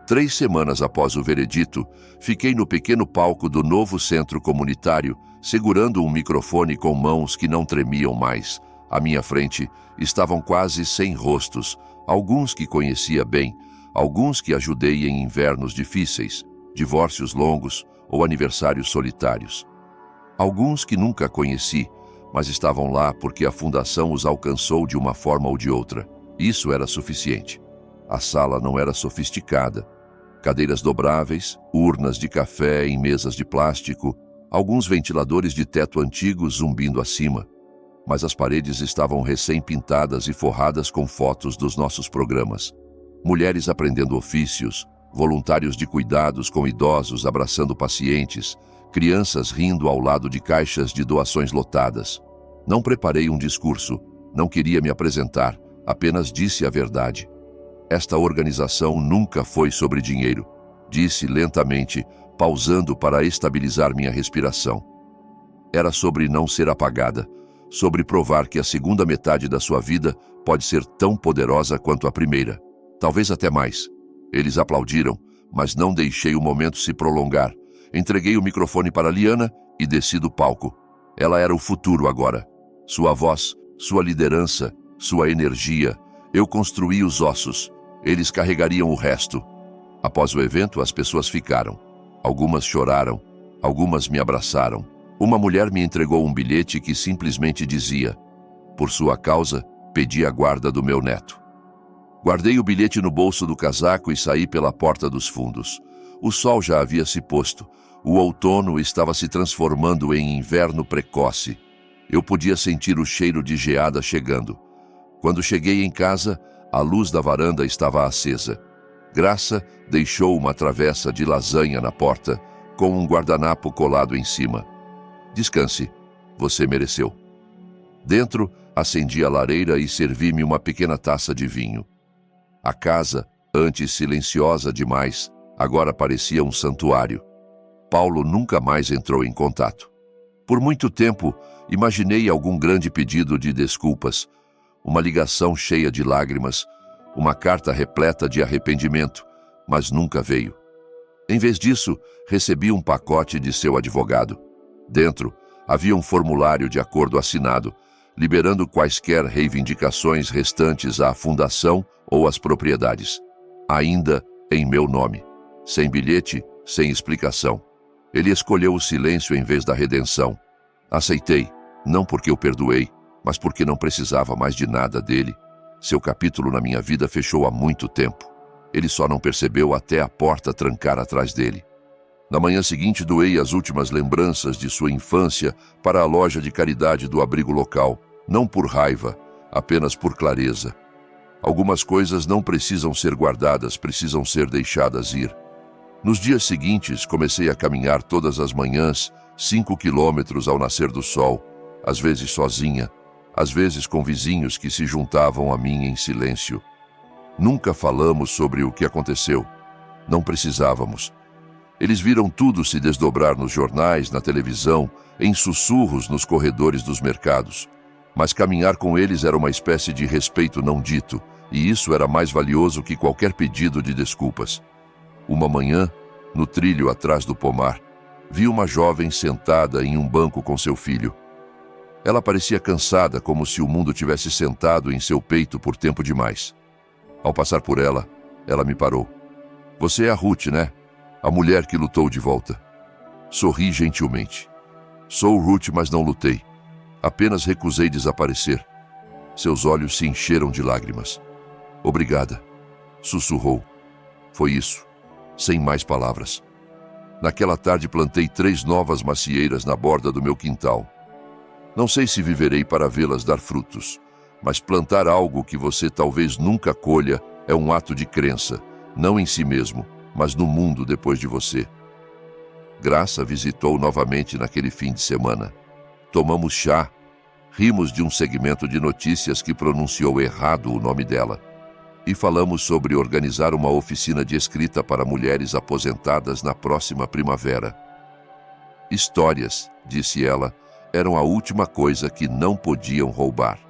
S1: 3 semanas após o veredito, fiquei no pequeno palco do novo centro comunitário, segurando um microfone com mãos que não tremiam mais. À minha frente estavam quase 100 rostos, alguns que conhecia bem, alguns que ajudei em invernos difíceis, divórcios longos ou aniversários solitários. Alguns que nunca conheci, mas estavam lá porque a fundação os alcançou de uma forma ou de outra. Isso era suficiente. A sala não era sofisticada. Cadeiras dobráveis, urnas de café em mesas de plástico, alguns ventiladores de teto antigos zumbindo acima. Mas as paredes estavam recém-pintadas e forradas com fotos dos nossos programas. Mulheres aprendendo ofícios, voluntários de cuidados com idosos abraçando pacientes, crianças rindo ao lado de caixas de doações lotadas. Não preparei um discurso, não queria me apresentar, apenas disse a verdade. Esta organização nunca foi sobre dinheiro, disse lentamente, pausando para estabilizar minha respiração. Era sobre não ser apagada, sobre provar que a segunda metade da sua vida pode ser tão poderosa quanto a primeira, talvez até mais. Eles aplaudiram, mas não deixei o momento se prolongar. Entreguei o microfone para Liana e desci do palco. Ela era o futuro agora. Sua voz, sua liderança, sua energia. Eu construí os ossos. Eles carregariam o resto. Após o evento, as pessoas ficaram. Algumas choraram, algumas me abraçaram. Uma mulher me entregou um bilhete que simplesmente dizia: "Por sua causa, pedi a guarda do meu neto." Guardei o bilhete no bolso do casaco e saí pela porta dos fundos. O sol já havia se posto. O outono estava se transformando em inverno precoce. Eu podia sentir o cheiro de geada chegando. Quando cheguei em casa, a luz da varanda estava acesa. Graça deixou uma travessa de lasanha na porta, com um guardanapo colado em cima. "Descanse, você mereceu." Dentro, acendi a lareira e servi-me uma pequena taça de vinho. A casa, antes silenciosa demais, agora parecia um santuário. Paulo nunca mais entrou em contato. Por muito tempo, imaginei algum grande pedido de desculpas, uma ligação cheia de lágrimas, uma carta repleta de arrependimento, mas nunca veio. Em vez disso, recebi um pacote de seu advogado. Dentro, havia um formulário de acordo assinado, liberando quaisquer reivindicações restantes à fundação ou às propriedades. Ainda em meu nome. Sem bilhete, sem explicação. Ele escolheu o silêncio em vez da redenção. Aceitei, não porque o perdoei, mas porque não precisava mais de nada dele. Seu capítulo na minha vida fechou há muito tempo. Ele só não percebeu até a porta trancar atrás dele. Na manhã seguinte, doei as últimas lembranças de sua infância para a loja de caridade do abrigo local, não por raiva, apenas por clareza. Algumas coisas não precisam ser guardadas, precisam ser deixadas ir. Nos dias seguintes, comecei a caminhar todas as manhãs, 5 quilômetros ao nascer do sol, às vezes sozinha, às vezes com vizinhos que se juntavam a mim em silêncio. Nunca falamos sobre o que aconteceu. Não precisávamos. Eles viram tudo se desdobrar nos jornais, na televisão, em sussurros nos corredores dos mercados. Mas caminhar com eles era uma espécie de respeito não dito, e isso era mais valioso que qualquer pedido de desculpas. Uma manhã, no trilho atrás do pomar, vi uma jovem sentada em um banco com seu filho. Ela parecia cansada, como se o mundo tivesse sentado em seu peito por tempo demais. Ao passar por ela, ela me parou. "Você é a Ruth, né? A mulher que lutou de volta." Sorri gentilmente. "Sou Ruth, mas não lutei. Apenas recusei desaparecer." Seus olhos se encheram de lágrimas. "Obrigada", sussurrou. Foi isso, sem mais palavras. Naquela tarde plantei 3 novas macieiras na borda do meu quintal. Não sei se viverei para vê-las dar frutos, mas plantar algo que você talvez nunca colha é um ato de crença, não em si mesmo, mas no mundo depois de você. Graça visitou novamente naquele fim de semana. Tomamos chá, rimos de um segmento de notícias que pronunciou errado o nome dela. E falamos sobre organizar uma oficina de escrita para mulheres aposentadas na próxima primavera. Histórias, disse ela, eram a última coisa que não podiam roubar.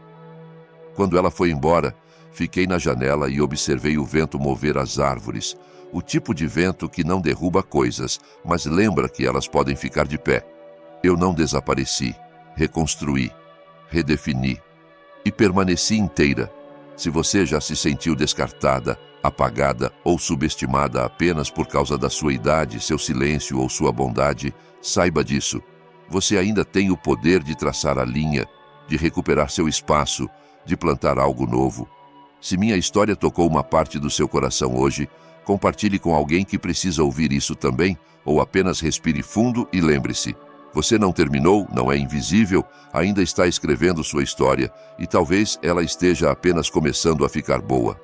S1: Quando ela foi embora, fiquei na janela e observei o vento mover as árvores, o tipo de vento que não derruba coisas, mas lembra que elas podem ficar de pé. Eu não desapareci, reconstruí, redefini e permaneci inteira. Se você já se sentiu descartada, apagada ou subestimada apenas por causa da sua idade, seu silêncio ou sua bondade, saiba disso. Você ainda tem o poder de traçar a linha, de recuperar seu espaço, de plantar algo novo. Se minha história tocou uma parte do seu coração hoje, compartilhe com alguém que precisa ouvir isso também, ou apenas respire fundo e lembre-se. Você não terminou, não é invisível, ainda está escrevendo sua história, e talvez ela esteja apenas começando a ficar boa.